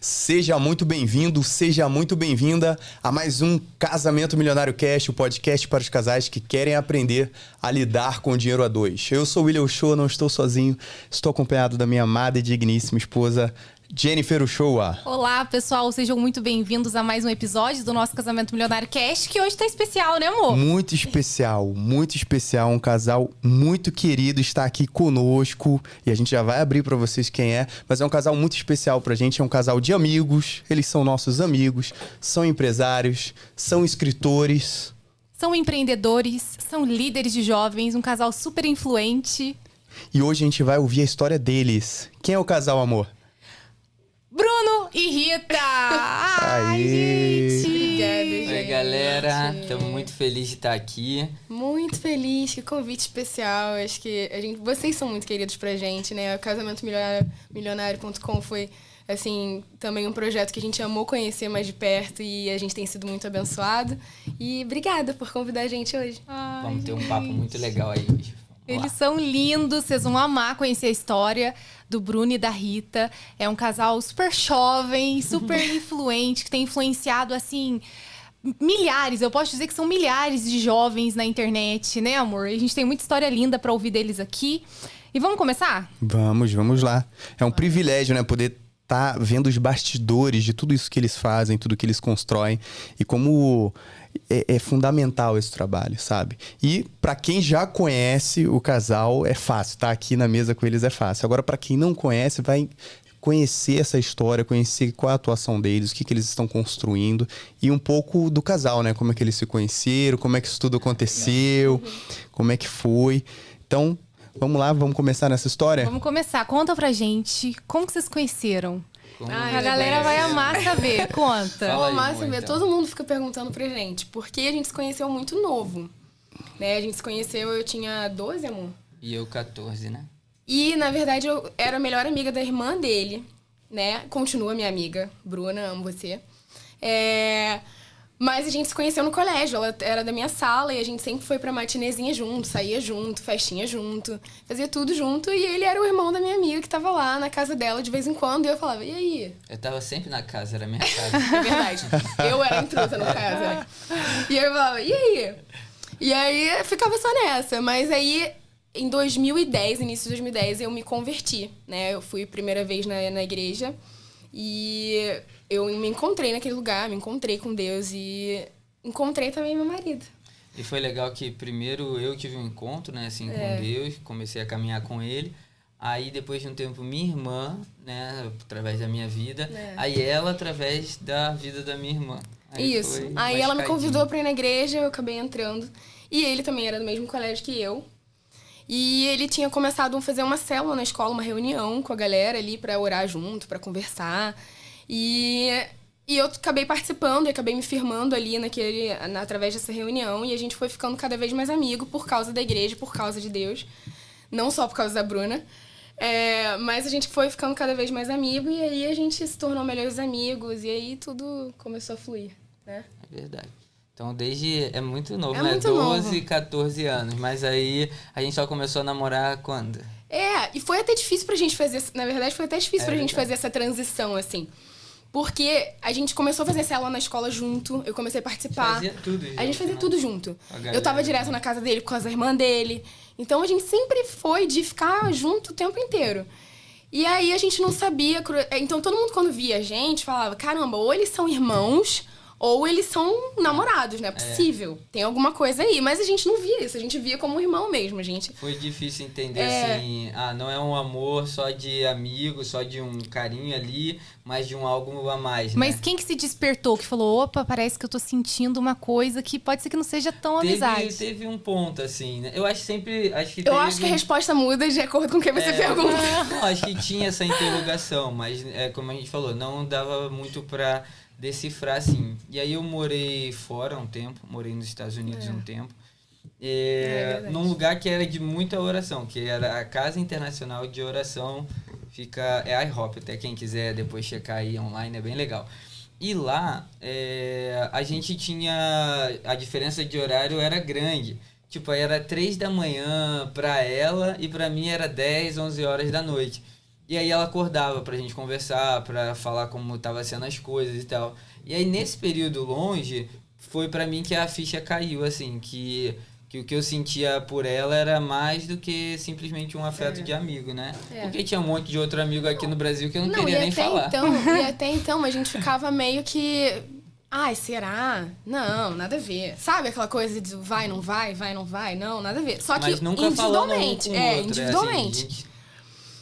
Seja muito bem-vindo, seja muito bem-vinda a mais um Casamento Milionário Cast, o podcast para os casais que querem aprender a lidar com o dinheiro a dois. Eu sou o William Uchoa, não estou sozinho, estou acompanhado da minha amada e digníssima esposa, Jennifer Uchoa. Olá, pessoal, sejam muito bem-vindos a mais um episódio do nosso Casamento Milionário Cast, que hoje tá especial, né, amor? Muito especial, um casal muito querido está aqui conosco e a gente já vai abrir para vocês quem é, mas é um casal muito especial pra gente, é um casal de amigos, eles são nossos amigos, são empresários, são escritores. São empreendedores, são líderes de jovens, um casal super influente. E hoje a gente vai ouvir a história deles. Quem é o casal, amor? Bruno e Rita! Ai, Aê. gente! Obrigada, gente. Oi, galera. Estamos muito felizes de estar aqui. Muito feliz, que convite especial. Acho que vocês são muito queridos pra gente, né? O Casamento Milionário.com foi, assim, também um projeto que a gente amou conhecer mais de perto e a gente tem sido muito abençoado. E obrigada por convidar a gente hoje. Ai, Vamos ter um gente. papo muito legal aí hoje. Vamos Eles lá. são lindos, vocês vão amar conhecer a história do Bruno e da Rita. É um casal super jovem, super influente, que tem influenciado, assim, milhares, eu posso dizer que são milhares de jovens na internet, né, amor? A gente tem muita história linda pra ouvir deles aqui. E vamos começar? Vamos lá. É um privilégio, né, poder estar vendo os bastidores de tudo isso que eles fazem, tudo que eles constroem e como é fundamental esse trabalho, sabe? E pra quem já conhece o casal, é fácil, tá? Aqui na mesa com eles é fácil. Agora, pra quem não conhece, vai conhecer essa história, conhecer qual é a atuação deles, o que eles estão construindo e um pouco do casal, né? Como é que eles se conheceram, como é que isso tudo aconteceu, como é que foi. Então, vamos lá, vamos começar nessa história? Vamos começar. Conta pra gente como que vocês se conheceram. Como Ai, A galera vai amar saber. Conta. Fala aí, Massa, amor, ver, então. todo mundo fica perguntando pra gente, porque a gente se conheceu muito novo. Né? A gente se conheceu, eu tinha 12, amor. E eu 14, né? E, na verdade, eu era a melhor amiga da irmã dele, né? Continua minha amiga, Bruna, amo você. Mas a gente se conheceu no colégio, ela era da minha sala e a gente sempre foi pra matinezinha junto, saía junto, festinha junto, fazia tudo junto. E ele era o irmão da minha amiga que tava lá na casa dela de vez em quando e eu falava, e aí? Eu tava sempre na casa, era minha casa. É verdade, eu era intrusa no caso, né? E eu falava, e aí? E aí ficava só nessa, mas aí em 2010, início de 2010, eu me converti, né? Eu fui a primeira vez na igreja e eu me encontrei naquele lugar, me encontrei com Deus e encontrei também meu marido. E foi legal que primeiro eu tive um encontro, né, assim, com Deus, comecei a caminhar com ele. Aí depois de um tempo minha irmã, né, através da minha vida, aí ela através da vida da minha irmã. Isso. Foi Aí uma ela me escadinha. convidou pra ir na igreja, eu acabei entrando. E ele também era do mesmo colégio que eu. E ele tinha começado a fazer uma célula na escola, uma reunião com a galera ali pra orar junto, pra conversar. E eu acabei participando e acabei me firmando ali através dessa reunião. E a gente foi ficando cada vez mais amigo por causa da igreja, por causa de Deus. Não só por causa da Bruna. Mas a gente foi ficando cada vez mais amigo e aí a gente se tornou melhores amigos. E aí tudo começou a fluir, né? É verdade. Então, é muito novo, É né? muito 12, novo. 14 anos. Mas aí, a gente só começou a namorar quando? E foi até difícil pra gente fazer... Na verdade, foi até difícil pra gente verdade. fazer essa transição, assim. Porque a gente começou a fazer célula na escola junto, eu comecei a participar. Fazia tudo A gente junto, fazia né? tudo junto. A galera. Eu tava direto na casa dele com as irmãs dele. Então, a gente sempre foi de ficar junto o tempo inteiro. E aí, a gente não sabia... Então, todo mundo, quando via a gente, falava... Caramba, ou eles são irmãos... Ou eles são namorados, não é possível. Tem alguma coisa aí. Mas a gente não via isso. A gente via como irmão mesmo, gente. Foi difícil entender, assim, não é um amor só de amigo, só de um carinho ali, mas de um algo a mais, né? Mas quem que se despertou, que falou, opa, parece que eu tô sentindo uma coisa que pode ser que não seja tão amizade? Teve um ponto, assim, né? Eu acho que Eu acho que a resposta muda de acordo com o que você pergunta. Não, acho que tinha essa interrogação, mas, como a gente falou, não dava muito pra decifrar, assim. E aí eu morei fora um tempo, morei nos Estados Unidos um tempo, num lugar que era de muita oração, que era a Casa Internacional de Oração, é IHOP, até quem quiser depois checar aí online, é bem legal. E lá, a gente tinha... A diferença de horário era grande. Tipo, aí era 3 da manhã pra ela e pra mim era 10, 11 horas da noite. E aí ela acordava pra gente conversar, pra falar como tava sendo as coisas e tal. E aí nesse período longe, foi pra mim que a ficha caiu, assim, que o que eu sentia por ela era mais do que simplesmente um afeto de amigo, né? Porque tinha um monte de outro amigo aqui no Brasil que eu não queria nem falar. E até então a gente ficava meio que... Ai, será? Não, nada a ver. Sabe aquela coisa de vai, não vai, vai, não vai? Não, nada a ver. Só que mas nunca individualmente. Um com o outro, individualmente. Assim,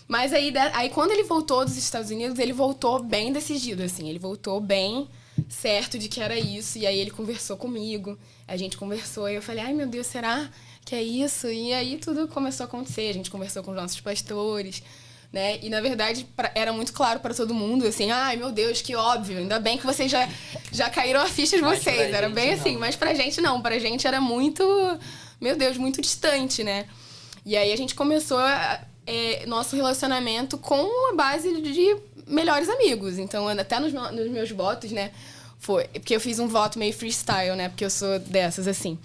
Mas aí quando ele voltou dos Estados Unidos, ele voltou bem decidido, assim. Ele voltou bem certo de que era isso. E aí ele conversou comigo. A gente conversou. E eu falei, ai, meu Deus, será que é isso? E aí tudo começou a acontecer. A gente conversou com os nossos pastores, né? E, na verdade, era muito claro para todo mundo, assim, ai, meu Deus, que óbvio. Ainda bem que vocês já caíram a ficha de vocês. Era bem assim. Não. Mas pra gente, não. Pra gente era muito, meu Deus, muito distante, né? E aí a gente começou nosso relacionamento com a base de melhores amigos. Então, até nos meus votos, né? Foi. Porque eu fiz um voto meio freestyle, né? Porque eu sou dessas, assim.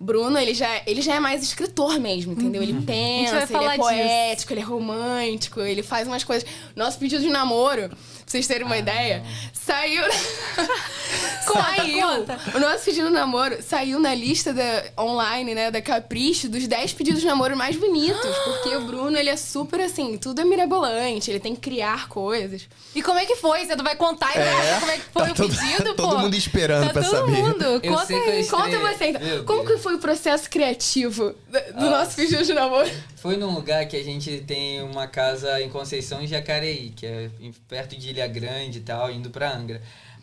Bruno, ele já é mais escritor mesmo, entendeu? Ele pensa, ele é poético, ele é romântico, ele faz umas coisas... Nosso pedido de namoro, pra vocês terem uma ideia, saiu... Conta. O nosso pedido de namoro saiu na lista online, né, da Capricho, dos 10 pedidos de namoro mais bonitos. Porque o Bruno, ele é super assim, tudo é mirabolante, ele tem que criar coisas. E como é que foi? Você não vai contar como é que foi o pedido, pô? Todo mundo esperando pra saber. Todo mundo. Conta você, então. Como que foi o processo criativo do nosso pedido de namoro? Foi num lugar que a gente tem uma casa em Conceição e Jacareí, que é perto de Ilha Grande e tal, indo pra Angra.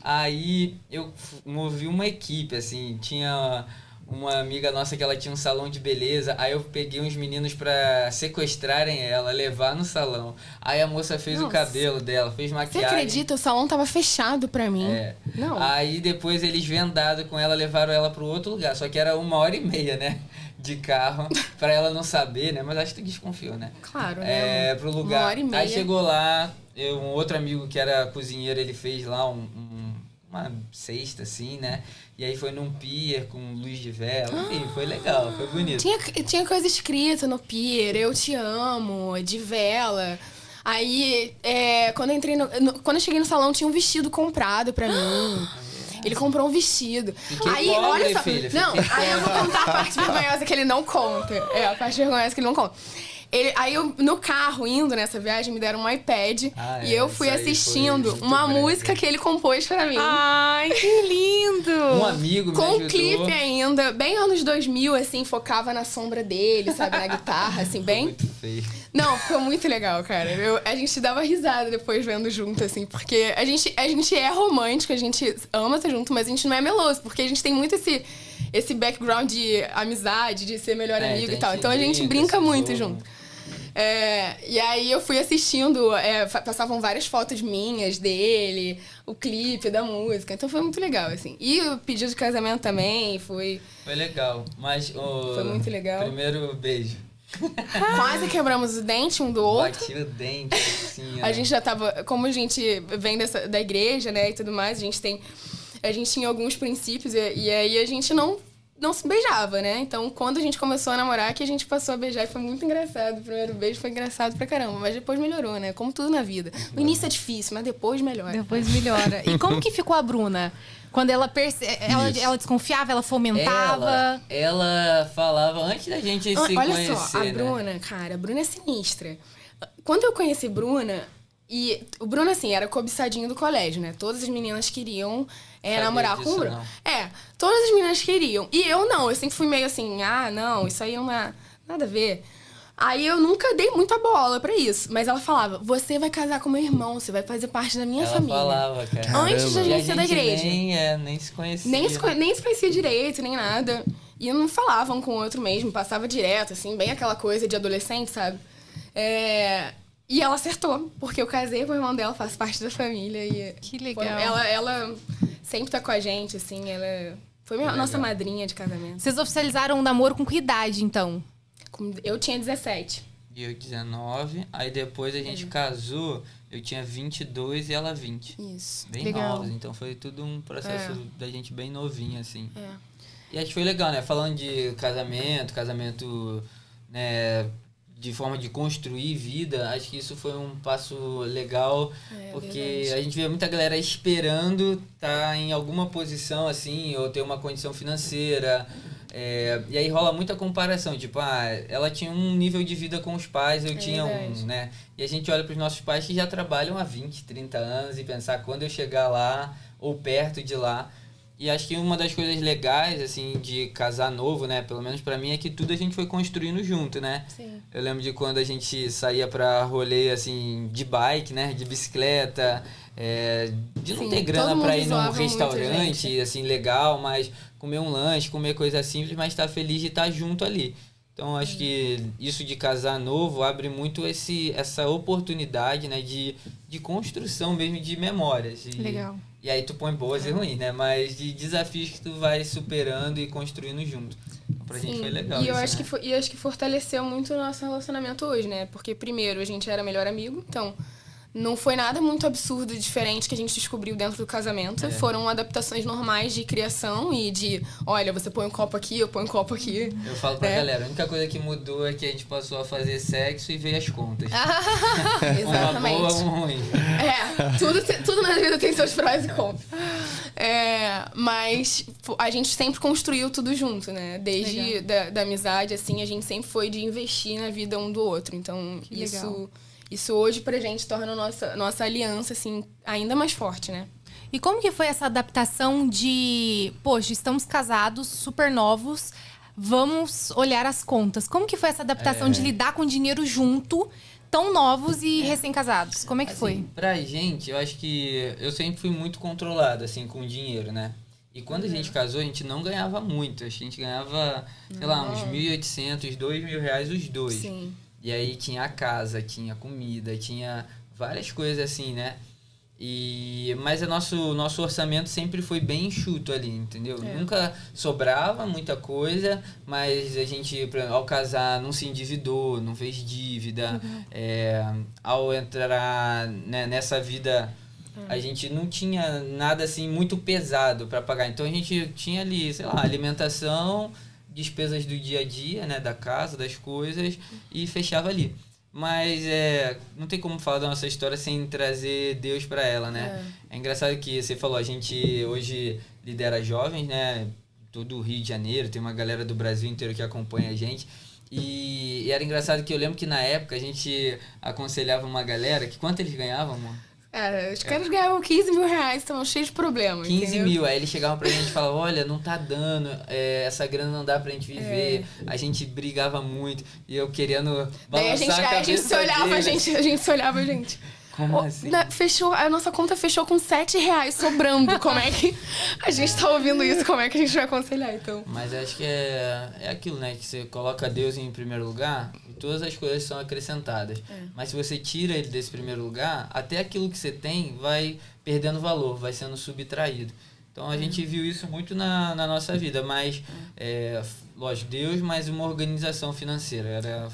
Aí eu movi uma equipe, assim, tinha uma amiga nossa que ela tinha um salão de beleza, aí eu peguei uns meninos pra sequestrarem ela, levar no salão. Aí a moça fez o cabelo dela, fez maquiagem. Você acredita? O salão tava fechado pra mim. Não. Aí depois eles vendados com ela, levaram ela pro outro lugar, só que era 1h30, né? De carro, pra ela não saber, né? Mas acho que desconfiou, né? Claro, né? Pro lugar. 1h30. Aí chegou lá, um outro amigo que era cozinheiro, ele fez lá uma cesta, assim, né? E aí foi num pier com luz de vela. Enfim, foi legal, foi bonito. Tinha coisa escrita no pier, eu te amo, de vela. Aí, quando eu cheguei no salão, tinha um vestido comprado pra mim. Ele comprou um vestido. Aí, pobre, olha só. filha, aí eu vou contar a parte vergonhosa que ele não conta. A parte vergonhosa que ele não conta. Aí no carro, indo nessa viagem, me deram um iPad e eu fui assistindo uma música que ele compôs pra mim. Ai, que lindo! Um amigo me Com ajudou. um clipe ainda, bem anos 2000, assim, focava na sombra dele, sabe? Na guitarra, assim, bem... Muito feio. Não, ficou muito legal, cara. A gente dava risada depois vendo junto, assim, porque a gente é romântico, a gente ama estar junto, mas a gente não é meloso, porque a gente tem muito esse background de amizade, de ser melhor amigo e tal. Então a gente brinca muito junto. E aí eu fui assistindo, passavam várias fotos minhas dele, o clipe da música, então foi muito legal, assim. E o pedido de casamento também foi legal, mas foi muito legal. Primeiro beijo. Quase quebramos o dente um do outro. Bati o dente, assim, ó. A gente já tava, como a gente vem da igreja, né, e tudo mais, a gente tinha alguns princípios e aí a gente não se beijava, né? Então, quando a gente começou a namorar, que a gente passou a beijar e foi muito engraçado. O primeiro beijo foi engraçado pra caramba, mas depois melhorou, né? Como tudo na vida. O início é difícil, mas depois melhora. Depois melhora. E como que ficou a Bruna? Quando ela ela desconfiava, ela fomentava? Ela falava antes da gente se conhecer, Olha só, a né? Bruna, cara, a Bruna é sinistra. Quando eu conheci Bruna, e o Bruno, assim, era cobiçadinho do colégio, né? Todas as meninas queriam namorar com o Bruno. Todas as meninas queriam. E eu não, eu sempre fui meio assim, não, isso aí não é nada a ver. Aí eu nunca dei muita bola pra isso. Mas ela falava, você vai casar com meu irmão, você vai fazer parte da minha família. Ela falava, cara. Antes da gente ser da igreja. Nem se conhecia. Nem se conhecia direito, nem nada. E não falavam com o outro mesmo, passava direto, assim, bem aquela coisa de adolescente, sabe? E ela acertou, porque eu casei com o irmão dela, faço parte da família. E que legal. Ela sempre tá com a gente, assim, ela foi nossa madrinha de casamento. Vocês oficializaram o namoro com que idade, então? Eu tinha 17. E eu 19, aí depois a gente casou, eu tinha 22 e ela 20. Isso. Bem legal. novos, então foi tudo um processo da gente bem novinha, assim. E acho que foi legal, né? Falando de casamento, né, de forma de construir vida, acho que isso foi um passo legal, porque verdade. a gente vê muita galera esperando estar em alguma posição assim, ou ter uma condição financeira, e aí rola muita comparação, tipo, ela tinha um nível de vida com os pais, eu tinha verdade. um, né? E a gente olha para os nossos pais que já trabalham há 20, 30 anos e pensar quando eu chegar lá, ou perto de lá. E acho que uma das coisas legais, assim, de casar novo, né? Pelo menos pra mim, é que tudo a gente foi construindo junto, né? Sim. Eu lembro de quando a gente saía pra rolê, assim, de bike, né? De bicicleta, de não Sim, ter grana todo pra mundo ir num zoava muito a restaurante, gente. assim, legal, mas comer um lanche, comer coisa simples, mas estar feliz de estar junto ali. Então, acho que isso de casar novo abre muito essa oportunidade, né? De construção mesmo de memórias. Legal. E aí tu põe boas e ruins, né? Mas de desafios que tu vai superando e construindo junto. Então, pra gente foi legal E eu isso, acho né? que acho que fortaleceu muito o nosso relacionamento hoje, né? Porque primeiro a gente era melhor amigo, então não foi nada muito absurdo e diferente que a gente descobriu dentro do casamento. Foram adaptações normais de criação e de, olha, você põe um copo aqui, eu ponho um copo aqui. Eu falo pra galera, a única coisa que mudou é que a gente passou a fazer sexo e ver as contas. Exatamente. Uma boa, uma ruim. Tudo na vida tem seus prós e contras. Mas a gente sempre construiu tudo junto, né? Desde da amizade, assim, a gente sempre foi de investir na vida um do outro. Então, isso hoje pra gente torna a nossa aliança, assim, ainda mais forte, né? E como que foi essa adaptação de... Poxa, estamos casados, super novos, vamos olhar as contas. Como que foi essa adaptação de lidar com dinheiro junto, tão novos e recém-casados? Como é que foi? Pra gente, eu acho que eu sempre fui muito controlado, assim, com dinheiro, né? E quando a gente casou, a gente não ganhava muito. Acho que a gente ganhava, sei lá, uns 1.800, 2.000 reais os dois. Sim. E aí tinha a casa, tinha comida, tinha várias coisas assim, né? Mas o nosso orçamento sempre foi bem enxuto ali, entendeu? Nunca sobrava muita coisa, mas a gente, ao casar, não se endividou, não fez dívida. Ao entrar, né, nessa vida, a gente não tinha nada assim muito pesado para pagar. Então a gente tinha ali, sei lá, alimentação, despesas do dia a dia, né, da casa, das coisas, e fechava ali. Mas não tem como falar da nossa história sem trazer Deus para ela, né? É engraçado que você falou, a gente hoje lidera jovens, né? Todo o Rio de Janeiro, tem uma galera do Brasil inteiro que acompanha a gente. E era engraçado que eu lembro que na época a gente aconselhava uma galera que quanto eles ganhavam, amor? Os caras ganhavam 15 mil reais, estavam cheios de problemas. 15 entendeu? mil, aí eles chegavam pra gente e falavam, olha, não tá dando, essa grana não dá pra gente viver. A gente brigava muito e eu querendo Daí balançar a a gente cabeça se olhava, deles. a gente se olhava, gente. Como assim? A nossa conta fechou com 7 reais sobrando. Como é que a gente tá ouvindo isso? Como é que a gente vai aconselhar, então? Mas acho que é aquilo, né? Que você coloca Deus em primeiro lugar e todas as coisas são acrescentadas. Mas se você tira ele desse primeiro lugar, até aquilo que você tem vai perdendo valor, vai sendo subtraído. Então a gente viu isso muito na nossa vida. Mas, lógico, Deus, mas uma organização financeira. Era...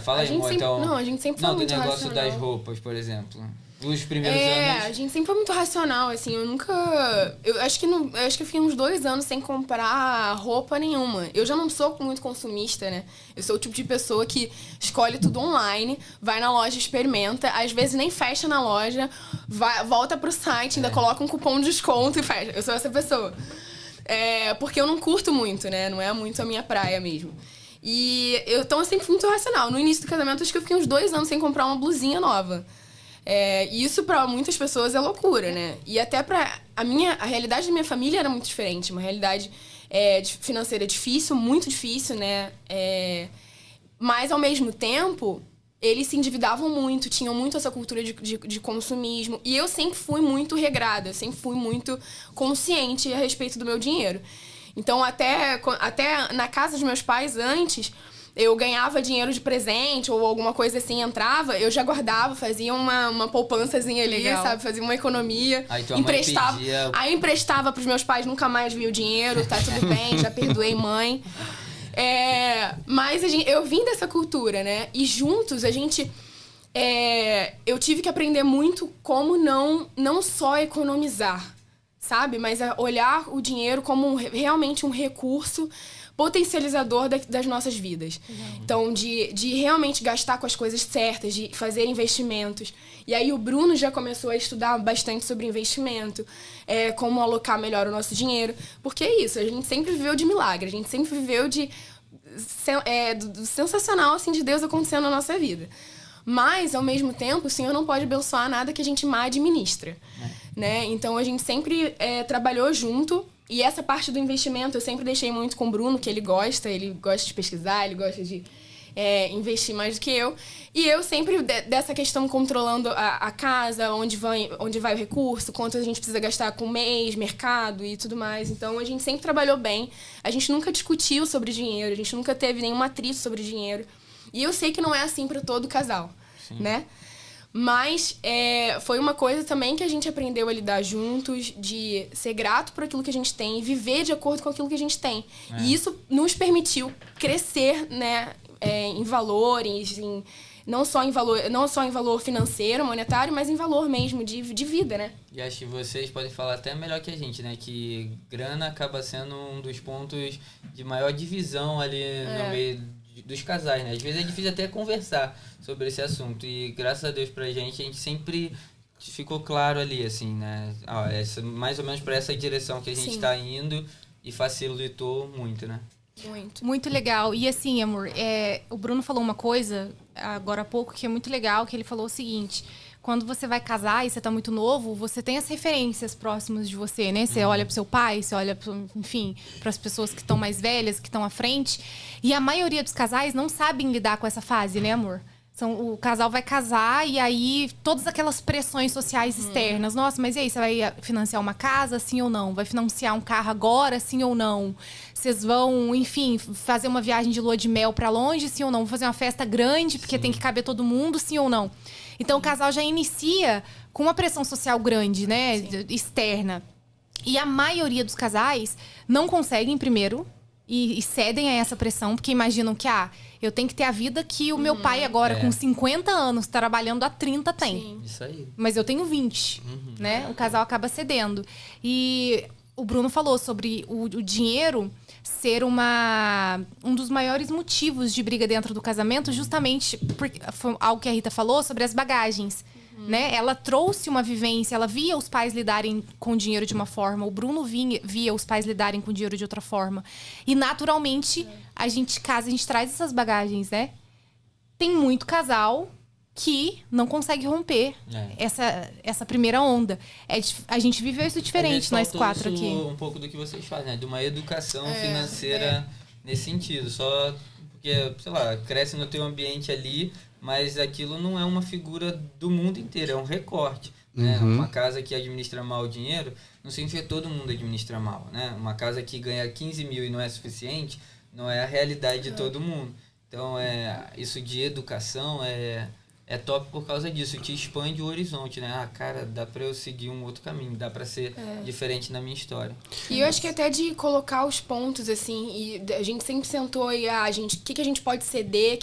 fala aí, amor, então... Não, a gente sempre foi muito racional. do negócio das roupas, por exemplo. Os primeiros anos... a gente sempre foi muito racional, assim, eu nunca... Eu acho que eu fiquei uns 2 anos sem comprar roupa nenhuma. Eu já não sou muito consumista, né? Eu sou o tipo de pessoa que escolhe tudo online, vai na loja, experimenta, às vezes nem fecha na loja, volta pro site, ainda coloca um cupom de desconto e fecha. Eu sou essa pessoa. Porque eu não curto muito, né? Não é muito a minha praia mesmo. E eu sempre fui muito racional. No início do casamento, acho que eu fiquei uns 2 anos sem comprar uma blusinha nova. E isso pra muitas pessoas é loucura, né? E até pra... A realidade da minha família era muito diferente. Uma realidade financeira difícil, muito difícil, né? Mas, ao mesmo tempo, eles se endividavam muito, tinham muito essa cultura de consumismo. E eu sempre fui muito regrada, sempre fui muito consciente a respeito do meu dinheiro. Então, até na casa dos meus pais, antes, eu ganhava dinheiro de presente ou alguma coisa assim, entrava, eu já guardava, fazia uma poupançazinha ali, sabe? Fazia uma economia. Aí tua emprestava, mãe pedia... Aí emprestava pros meus pais, nunca mais vi o dinheiro, tá tudo bem, já perdoei mãe. Mas eu vim dessa cultura, né? E juntos a gente... eu tive que aprender muito como não só economizar, sabe? Mas olhar o dinheiro como realmente um recurso potencializador das nossas vidas. Então, de realmente gastar com as coisas certas, de fazer investimentos. E aí o Bruno já começou a estudar bastante sobre investimento, como alocar melhor o nosso dinheiro. Porque é isso, a gente sempre viveu de milagre, a gente sempre viveu do sensacional assim, de Deus acontecendo na nossa vida. Mas, ao mesmo tempo, o Senhor não pode abençoar nada que a gente mal administra. Né? Então, a gente sempre trabalhou junto. E essa parte do investimento eu sempre deixei muito com o Bruno, que ele gosta de pesquisar, ele gosta de investir mais do que eu. E eu sempre, dessa questão, controlando a casa, onde vai o recurso, quanto a gente precisa gastar com o mês, mercado e tudo mais. Então, a gente sempre trabalhou bem. A gente nunca discutiu sobre dinheiro, a gente nunca teve nenhum atrito sobre dinheiro. E eu sei que não é assim para todo casal, né? Mas foi uma coisa também que a gente aprendeu a lidar juntos, de ser grato por aquilo que a gente tem e viver de acordo com aquilo que a gente tem. E isso nos permitiu crescer, né, em valores, não só em valor financeiro, monetário, mas em valor mesmo de vida, né? E acho que vocês podem falar até melhor que a gente, né? Que grana acaba sendo um dos pontos de maior divisão ali no meio dos casais, né? Às vezes é difícil até conversar sobre esse assunto. E graças a Deus pra gente, a gente sempre ficou claro ali, assim, né? Mais ou menos pra essa direção que a gente tá indo, e facilitou muito, né? Muito legal. E assim, amor, o Bruno falou uma coisa agora há pouco que é muito legal, que ele falou o seguinte: quando você vai casar e você tá muito novo, você tem as referências próximas de você, né? Você olha pro seu pai, você olha, enfim, pras pessoas que estão mais velhas, que estão à frente. E a maioria dos casais não sabem lidar com essa fase, né, amor? O casal vai casar e aí todas aquelas pressões sociais externas. Nossa, mas e aí, você vai financiar uma casa, sim ou não? Vai financiar um carro agora, sim ou não? Vocês vão, enfim, fazer uma viagem de lua de mel pra longe, sim ou não? Vão fazer uma festa grande, porque tem que caber todo mundo, sim ou não? Então, o casal já inicia com uma pressão social grande, né? Externa. E a maioria dos casais não conseguem, primeiro, e cedem a essa pressão, porque imaginam que, eu tenho que ter a vida que o meu pai agora, com 50 anos, trabalhando há 30, tem. Sim. Isso aí. Mas eu tenho 20, né? O casal acaba cedendo. E o Bruno falou sobre o dinheiro ser um dos maiores motivos de briga dentro do casamento, justamente porque foi algo que a Rita falou sobre as bagagens. Né? Ela trouxe uma vivência, ela via os pais lidarem com dinheiro de uma forma, o Bruno via os pais lidarem com dinheiro de outra forma. E naturalmente, a gente casa, a gente traz essas bagagens, né? Tem muito casal que não consegue romper essa primeira onda. A gente viveu isso diferente, nós quatro aqui. Um pouco do que vocês fazem, né? De uma educação financeira nesse sentido. Só porque, sei lá, cresce no teu ambiente ali, mas aquilo não é uma figura do mundo inteiro, é um recorte. Né? Uma casa que administra mal o dinheiro, não significa que todo mundo administra mal. Né? Uma casa que ganha 15 mil e não é suficiente, não é a realidade de todo mundo. Então, isso de educação é top por causa disso, te expande o horizonte, né? Cara, dá pra eu seguir um outro caminho, dá pra ser diferente na minha história. E eu acho que até de colocar os pontos, assim, e a gente sempre sentou e, gente, o que a gente pode ceder,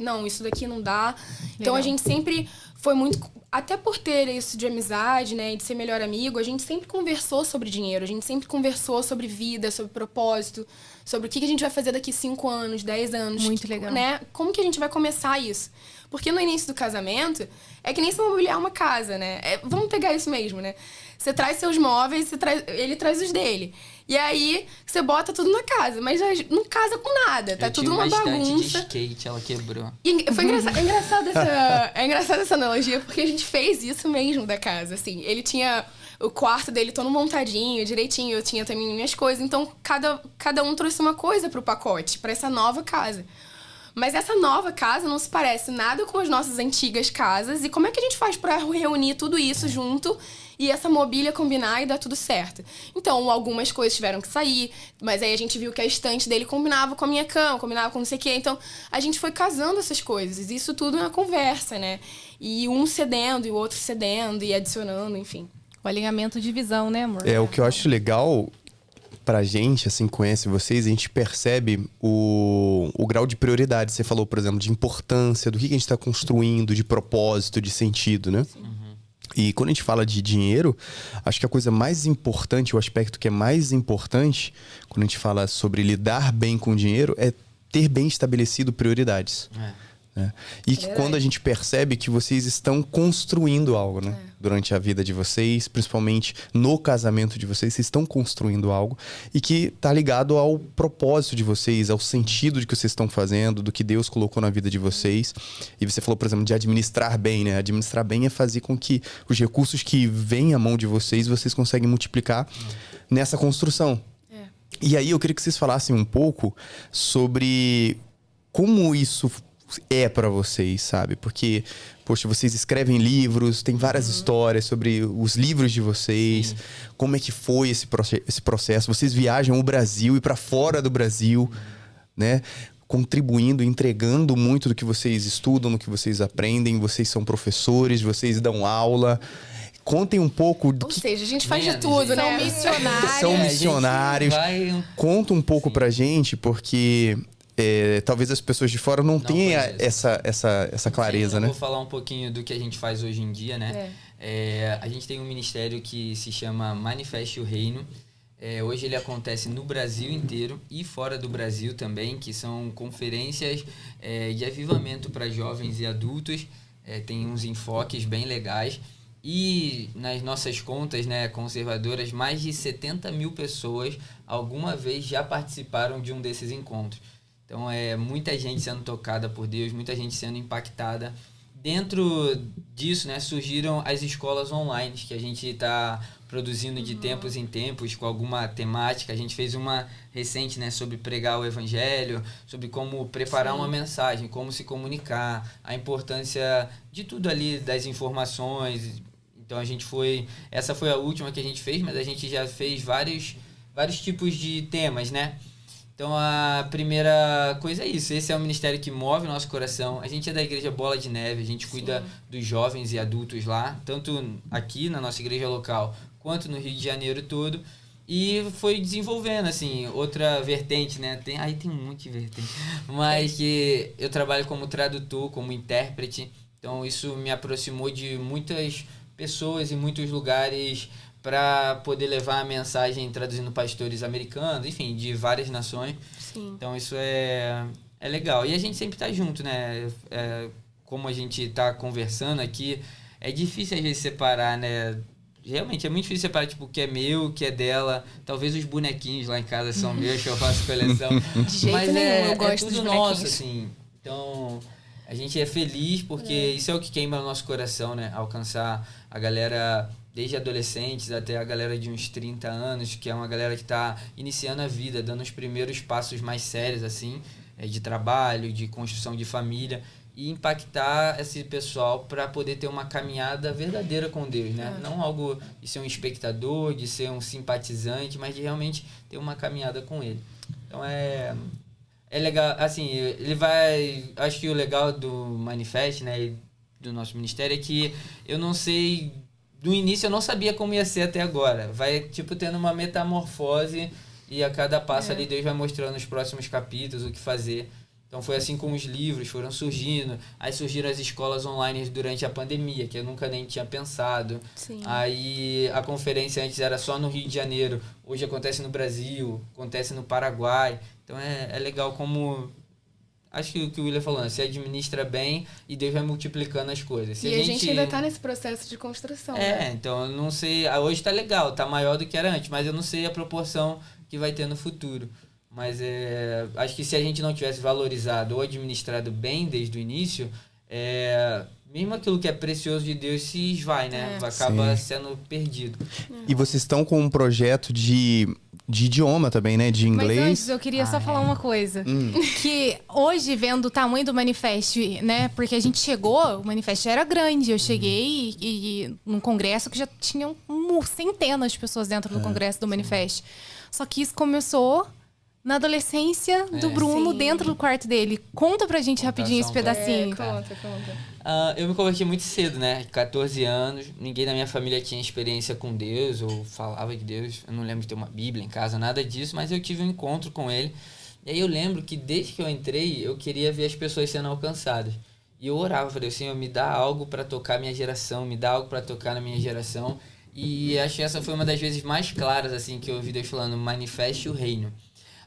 não, isso daqui não dá. Legal. Então a gente sempre foi muito, até por ter isso de amizade, né, e de ser melhor amigo, a gente sempre conversou sobre dinheiro, a gente sempre conversou sobre vida, sobre propósito, sobre o que a gente vai fazer daqui 5 anos, 10 anos. Muito legal. Né? Como que a gente vai começar isso? Porque no início do casamento, é que nem se mobiliar uma casa, né? Vamos pegar isso mesmo, né? Você traz seus móveis, ele traz os dele. E aí, você bota tudo na casa. Mas não casa com nada, tá tudo uma bagunça. De skate, ela quebrou. E foi engraçado essa analogia, porque a gente fez isso mesmo da casa, assim. Ele tinha o quarto dele todo montadinho, direitinho. Eu tinha também minhas coisas. Então, cada um trouxe uma coisa pro pacote, pra essa nova casa. Mas essa nova casa não se parece nada com as nossas antigas casas. E como é que a gente faz pra reunir tudo isso junto e essa mobília combinar e dar tudo certo? Então, algumas coisas tiveram que sair, mas aí a gente viu que a estante dele combinava com a minha cama, combinava com não sei o quê. Então, a gente foi casando essas coisas. Isso tudo na conversa, né? E um cedendo e o outro cedendo e adicionando, enfim. O alinhamento de visão, né, amor? O que eu acho legal pra gente, assim, conhece vocês, a gente percebe o grau de prioridade. Você falou, por exemplo, de importância, do que a gente tá construindo, de propósito, de sentido, né? E quando a gente fala de dinheiro, acho que a coisa mais importante, o aspecto que é mais importante, quando a gente fala sobre lidar bem com o dinheiro, é ter bem estabelecido prioridades. Né? E que quando a gente percebe que vocês estão construindo algo, né? Durante a vida de vocês, principalmente no casamento de vocês, vocês estão construindo algo e que tá ligado ao propósito de vocês, ao sentido de que vocês estão fazendo, do que Deus colocou na vida de vocês. E você falou, por exemplo, de administrar bem, né? Administrar bem é fazer com que os recursos que vêm à mão de vocês conseguem multiplicar nessa construção. E aí eu queria que vocês falassem um pouco sobre como isso é pra vocês, sabe? Porque, poxa, vocês escrevem livros, tem várias histórias sobre os livros de vocês, como é que foi esse processo. Vocês viajam o Brasil e pra fora do Brasil, né? Contribuindo, entregando muito do que vocês estudam, do que vocês aprendem. Vocês são professores, vocês dão aula. Contem um pouco do Ou que... seja, a gente faz de tudo, né? São missionários. São missionários. Conta um pouco pra gente, porque... talvez as pessoas de fora não tenham essa clareza, né? Eu vou falar um pouquinho do que a gente faz hoje em dia, né? A gente tem um ministério que se chama Manifeste o Reino. Hoje ele acontece no Brasil inteiro e fora do Brasil também, que são conferências de avivamento para jovens e adultos. Tem uns enfoques bem legais. E nas nossas contas, né, conservadoras, mais de 70 mil pessoas alguma vez já participaram de um desses encontros. Então, muita gente sendo tocada por Deus, muita gente sendo impactada. Dentro disso, né, surgiram as escolas online, que a gente está produzindo de tempos em tempos, com alguma temática. A gente fez uma recente, né, sobre pregar o evangelho, sobre como preparar uma mensagem, como se comunicar, a importância de tudo ali, das informações. Então, essa foi a última que a gente fez, mas a gente já fez vários tipos de temas, né? Então, a primeira coisa é isso. Esse é o ministério que move o nosso coração. A gente é da Igreja Bola de Neve. A gente cuida dos jovens e adultos lá, tanto aqui na nossa igreja local, quanto no Rio de Janeiro todo. E foi desenvolvendo, assim, outra vertente, né? Tem um monte de vertente. Mas que eu trabalho como tradutor, como intérprete. Então, isso me aproximou de muitas pessoas e muitos lugares para poder levar a mensagem traduzindo pastores americanos, enfim, de várias nações. Sim. Então isso é legal. E a gente sempre tá junto, né? Como a gente tá conversando aqui, é difícil às vezes separar, né? Realmente é muito difícil separar, tipo, o que é meu, o que é dela. Talvez os bonequinhos lá em casa são meus, que eu faço coleção. De jeito Mas nenhum, eu gosto tudo dos nosso, bonequinhos. assim. Então, a gente é feliz porque isso é o que queima no nosso coração, né? Alcançar a galera, desde adolescentes até a galera de uns 30 anos, que é uma galera que está iniciando a vida, dando os primeiros passos mais sérios, assim, de trabalho, de construção de família, e impactar esse pessoal para poder ter uma caminhada verdadeira com Deus, né? Não algo de ser um espectador, de ser um simpatizante, mas de realmente ter uma caminhada com Ele. Então é legal, assim, acho que o legal do Manifest, né, e do nosso ministério é que eu não sei, no início eu não sabia como ia ser até agora. Vai, tipo, tendo uma metamorfose e a cada passo ali Deus vai mostrando os próximos capítulos, o que fazer. Então foi assim com os livros, foram surgindo. Aí surgiram as escolas online durante a pandemia, que eu nunca nem tinha pensado. Sim. Aí a conferência antes era só no Rio de Janeiro, hoje acontece no Brasil, acontece no Paraguai. Então é legal como... Acho que o que o William falou, se administra bem e Deus vai multiplicando as coisas. Se E a gente ainda tá nesse processo de construção, né? Então eu não sei... Hoje tá legal, tá maior do que era antes, mas eu não sei a proporção que vai ter no futuro. Mas acho que se a gente não tivesse valorizado ou administrado bem desde o início, mesmo aquilo que é precioso de Deus se esvai, né? Acaba sendo perdido. E vocês estão com um projeto de idioma também, né? De inglês. Mas antes eu queria só falar uma coisa. Que hoje, vendo o tamanho do Manifest, né? Porque a gente chegou, o Manifest já era grande. Eu cheguei e num congresso que já tinham centenas de pessoas dentro do congresso do Manifest. Só que isso começou na adolescência do Bruno, dentro do quarto dele. Conta pra gente rapidinho esse pedacinho. Conta. Eu me converti muito cedo, né? 14 anos. Ninguém da minha família tinha experiência com Deus ou falava de Deus. Eu não lembro de ter uma Bíblia em casa, nada disso. Mas eu tive um encontro com ele. E aí eu lembro que desde que eu entrei, eu queria ver as pessoas sendo alcançadas. E eu orava, falei, Senhor, me dá algo para tocar minha geração, me dá algo para tocar na minha geração. E acho que essa foi uma das vezes mais claras, assim, que eu ouvi Deus falando, manifeste o reino.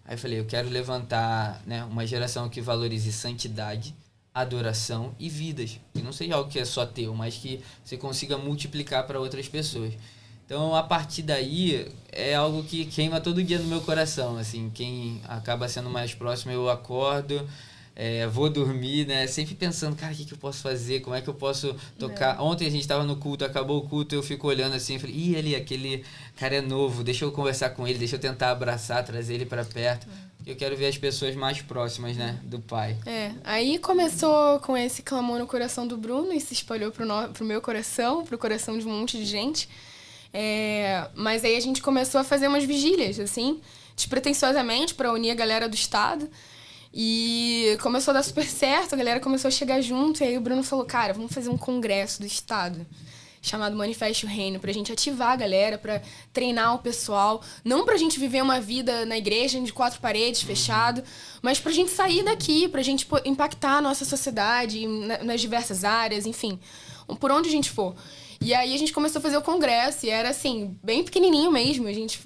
Aí eu falei, eu quero levantar, né, uma geração que valorize santidade, adoração e vidas. Que não seja algo que é só teu, mas que você consiga multiplicar para outras pessoas. Então, a partir daí, é algo que queima todo dia no meu coração, assim. Quem acaba sendo mais próximo, eu acordo, vou dormir, né? Sempre pensando, cara, o que eu posso fazer? Como é que eu posso tocar? Ontem a gente estava no culto, acabou o culto, eu fico olhando assim, eu falei, ih, ali, aquele cara é novo, deixa eu conversar com ele, deixa eu tentar abraçar, trazer ele para perto. Porque eu quero ver as pessoas mais próximas, né, do Pai. Aí começou com esse clamor no coração do Bruno e se espalhou pro meu coração, pro coração de um monte de gente. Mas aí a gente começou a fazer umas vigílias, assim, despretensiosamente, para unir a galera do estado. E começou a dar super certo, a galera começou a chegar junto. E aí o Bruno falou, cara, vamos fazer um congresso do estado chamado Manifeste o Reino, pra gente ativar a galera, pra treinar o pessoal. Não pra gente viver uma vida na igreja de 4 paredes, fechado, mas pra gente sair daqui, pra gente impactar a nossa sociedade nas diversas áreas, enfim, por onde a gente for. E aí a gente começou a fazer o congresso, e era assim, bem pequenininho mesmo. A gente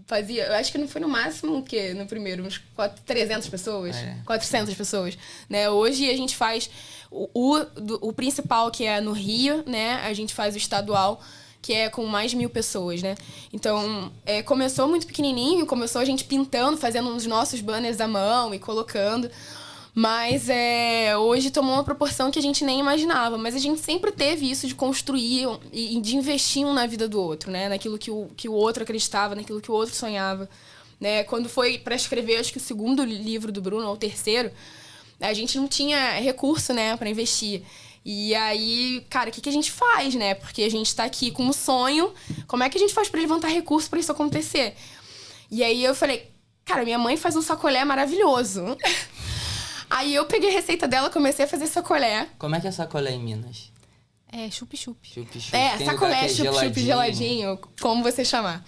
fazia, eu acho que não foi no máximo, no primeiro, uns 300 pessoas, 400 pessoas, né? Hoje a gente faz o principal, que é no Rio, né? A gente faz o estadual, que é com mais de 1.000 pessoas, né? Então, começou muito pequenininho, começou a gente pintando, fazendo os nossos banners à mão e colocando. Mas hoje tomou uma proporção que a gente nem imaginava. Mas a gente sempre teve isso de construir e de investir um na vida do outro, né? Naquilo que o outro acreditava, naquilo que o outro sonhava. Né? Quando foi para escrever, acho que o 2º livro do Bruno, ou o 3º, a gente não tinha recurso, né, para investir. E aí, cara, o que a gente faz, né? Porque a gente tá aqui com um sonho. Como é que a gente faz para levantar recurso para isso acontecer? E aí eu falei, cara, minha mãe faz um sacolé maravilhoso. Aí eu peguei a receita dela, comecei a fazer sacolé. Como é que é sacolé em Minas? Chup-chup. Chup-chup. Tem sacolé, chup-chup, geladinho, como você chamar.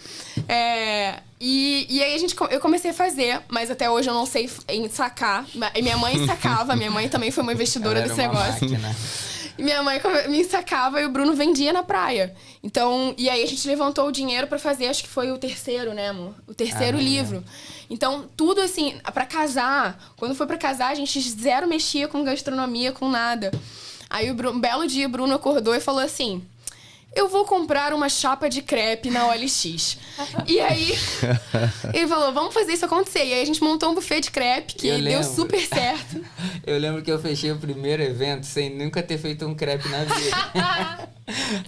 E aí eu comecei a fazer, mas até hoje eu não sei sacar. Minha mãe sacava, minha mãe também foi uma investidora desse negócio. Máquina. E minha mãe me sacava e o Bruno vendia na praia. Então, e aí a gente levantou o dinheiro pra fazer, acho que foi o 3º, né, amor? O 3º livro. Então, tudo assim, pra casar. Quando foi pra casar, a gente zero mexia com gastronomia, com nada. Aí um belo dia o Bruno acordou e falou assim, eu vou comprar uma chapa de crepe na OLX. E aí, ele falou, vamos fazer isso acontecer. E aí a gente montou um buffet de crepe, que deu super certo. Eu lembro que eu fechei o primeiro evento sem nunca ter feito um crepe na vida.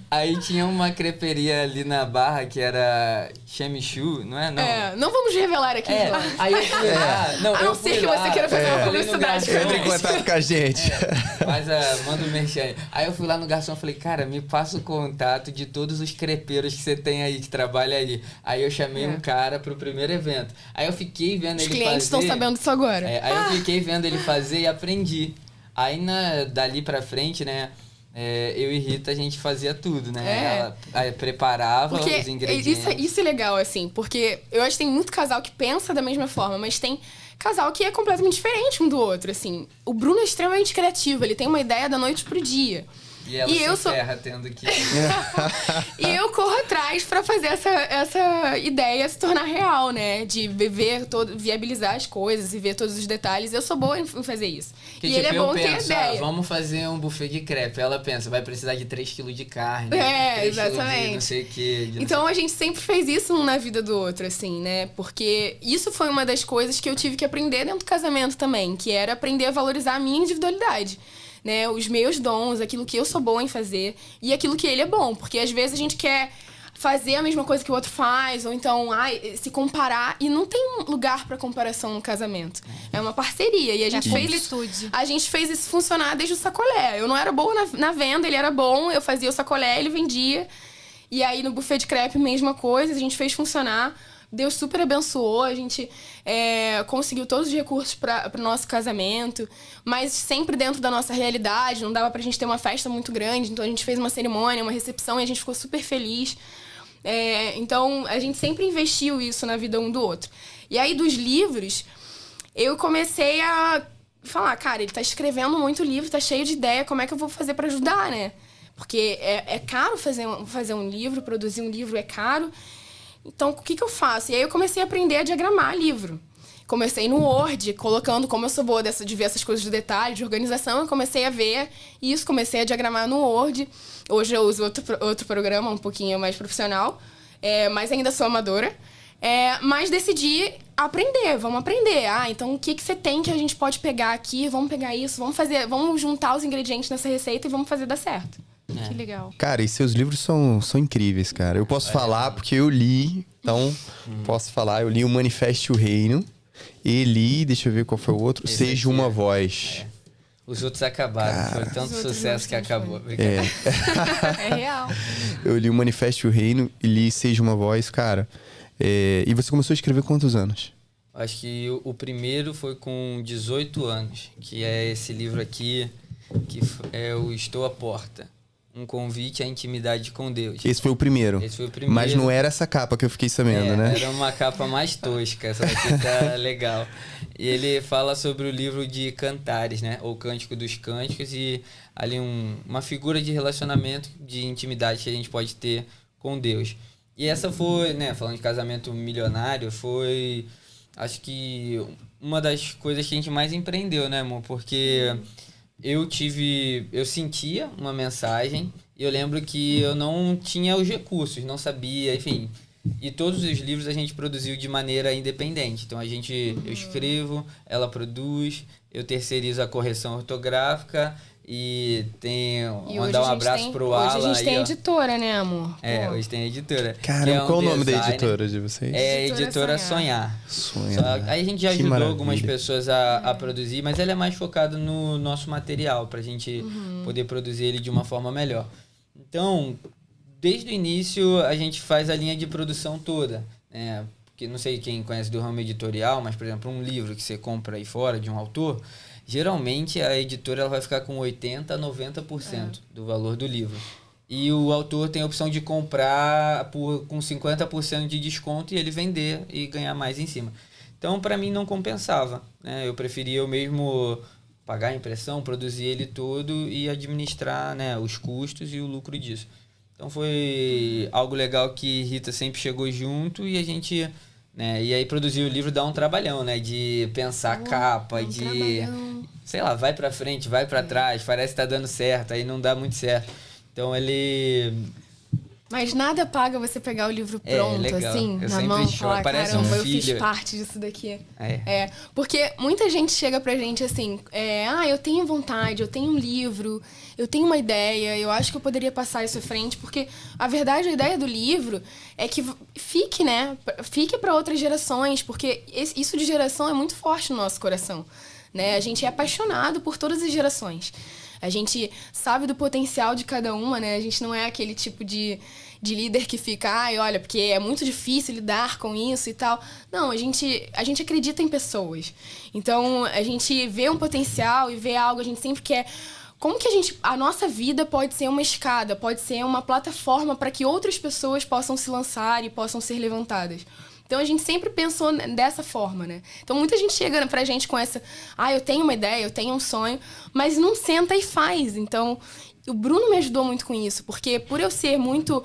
Aí tinha uma creperia ali na Barra, que era Chemichu, não é? Não, não vamos revelar aqui. Aí eu fui lá. Não, a não ser que você queira fazer uma publicidade. Entre em contato com a gente. Manda um merchan. Aí eu fui lá no garçom e falei, cara, me passa o contato de todos os crepeiros que você tem aí, que trabalha aí. Aí eu chamei um cara pro primeiro evento. Aí eu fiquei vendo ele fazer... Os clientes estão sabendo disso agora. Aí eu fiquei vendo ele fazer e aprendi. Aí dali pra frente, né... eu e Rita, a gente fazia tudo, né? Ela preparava os ingredientes. Isso é legal, assim, porque eu acho que tem muito casal que pensa da mesma forma, mas tem casal que é completamente diferente um do outro, assim. O Bruno é extremamente criativo, ele tem uma ideia da noite pro dia. E ela ferra tendo que... E eu corro atrás pra fazer essa ideia se tornar real, né? De viabilizar as coisas e ver todos os detalhes. Eu sou boa em fazer isso. E ele é bom em ter ideia. Vamos fazer um buffet de crepe. Ela pensa, vai precisar de 3 kg de carne. 3 exatamente. De não sei o quê. Então a gente sempre fez isso um na vida do outro, assim, né? Porque isso foi uma das coisas que eu tive que aprender dentro do casamento também. Que era aprender a valorizar a minha individualidade. Né, os meus dons, aquilo que eu sou boa em fazer e aquilo que ele é bom, porque às vezes a gente quer fazer a mesma coisa que o outro faz, ou então se comparar, e não tem lugar para comparação no casamento. É uma parceria, e a gente fez isso funcionar desde o sacolé. Eu não era boa na venda, ele era bom, eu fazia o sacolé, ele vendia, e aí no buffet de crepe, mesma coisa, a gente fez funcionar. Deus super abençoou, a gente conseguiu todos os recursos para o nosso casamento, mas sempre dentro da nossa realidade, não dava pra gente ter uma festa muito grande, então a gente fez uma cerimônia, uma recepção e a gente ficou super feliz. Então a gente sempre investiu isso na vida um do outro. E aí dos livros, eu comecei a falar, cara, ele tá escrevendo muito livro, tá cheio de ideia, como é que eu vou fazer para ajudar, né? Porque é caro fazer um livro, produzir um livro é caro. Então, o que eu faço? E aí eu comecei a aprender a diagramar livro. Comecei no Word, colocando, como eu sou boa de ver essas coisas de detalhe, de organização, eu comecei a ver isso, comecei a diagramar no Word. Hoje eu uso outro programa, um pouquinho mais profissional, mas ainda sou amadora. Mas decidi vamos aprender. Então o que você tem que a gente pode pegar aqui? Vamos pegar isso, vamos juntar os ingredientes nessa receita e vamos fazer dar certo. Que legal. Cara, e seus livros são incríveis, cara. Eu posso falar porque eu li, então posso falar. Eu li o Manifeste o Reino e li, deixa eu ver qual foi o outro, Seja uma Voz. Os outros acabaram, foi tanto sucesso que acabou. É real. Eu li o Manifeste o Reino e li Seja uma Voz, cara. E você começou a escrever quantos anos? Acho que o primeiro foi com 18 anos, que é esse livro aqui, que é o Estou à Porta. Um convite à intimidade com Deus. Esse foi o primeiro. Esse foi o primeiro. Mas não era essa capa que eu fiquei sabendo, né? Era uma capa mais tosca, essa daqui tá legal. E ele fala sobre o livro de Cantares, né? Ou Cântico dos Cânticos, e ali uma figura de relacionamento, de intimidade que a gente pode ter com Deus. E essa foi, né, falando de casamento milionário, foi, acho que, uma das coisas que a gente mais empreendeu, né, amor? Porque eu sentia uma mensagem e eu lembro que eu não tinha os recursos, não sabia, enfim. E todos os livros a gente produziu de maneira independente. Então eu escrevo, ela produz, eu terceirizo a correção ortográfica e mandar um abraço pro Alan. Hoje a gente tem editora, né, amor? Hoje tem editora. Caramba, qual o nome da editora de vocês? É Editora Sonhar. Aí a gente já ajudou algumas pessoas a produzir, mas ela é mais focada no nosso material, pra gente poder produzir ele de uma forma melhor. Então, desde o início, a gente faz a linha de produção toda, né? Porque não sei quem conhece do ramo editorial, mas, por exemplo, um livro que você compra aí fora de um autor, geralmente a editora ela vai ficar com 80% a 90% do valor do livro. E o autor tem a opção de comprar com 50% de desconto e ele vender e ganhar mais em cima. Então, para mim, não compensava, né? Eu preferia eu mesmo pagar a impressão, produzir ele todo e administrar, né, os custos e o lucro disso. Então, foi algo legal que Rita sempre chegou junto e a gente... né, e aí produzir o livro dá um trabalhão, né? De pensar a capa, trabalhão. Sei lá, vai pra frente, vai pra trás, parece que tá dando certo, aí não dá muito certo. Então ele... Mas nada paga você pegar o livro pronto, legal. assim, Eu na sempre mão, choro, falar, parece caramba, eu filho. fiz parte disso daqui. É. Porque muita gente chega pra gente assim, eu tenho vontade, eu tenho um livro, eu tenho uma ideia, eu acho que eu poderia passar isso à frente, porque a verdade, a ideia do livro é que fique, né? Fique para outras gerações, porque isso de geração é muito forte no nosso coração, né? A gente é apaixonado por todas as gerações. A gente sabe do potencial de cada uma, né? A gente não é aquele tipo de líder que fica, olha, porque é muito difícil lidar com isso e tal. Não, a gente acredita em pessoas. Então, a gente vê um potencial e vê algo, a gente sempre quer... Como que a nossa vida pode ser uma escada, pode ser uma plataforma para que outras pessoas possam se lançar e possam ser levantadas? Então, a gente sempre pensou dessa forma, né? Então, muita gente chega pra gente com essa... eu tenho uma ideia, eu tenho um sonho, mas não senta e faz. Então, o Bruno me ajudou muito com isso, porque por eu ser muito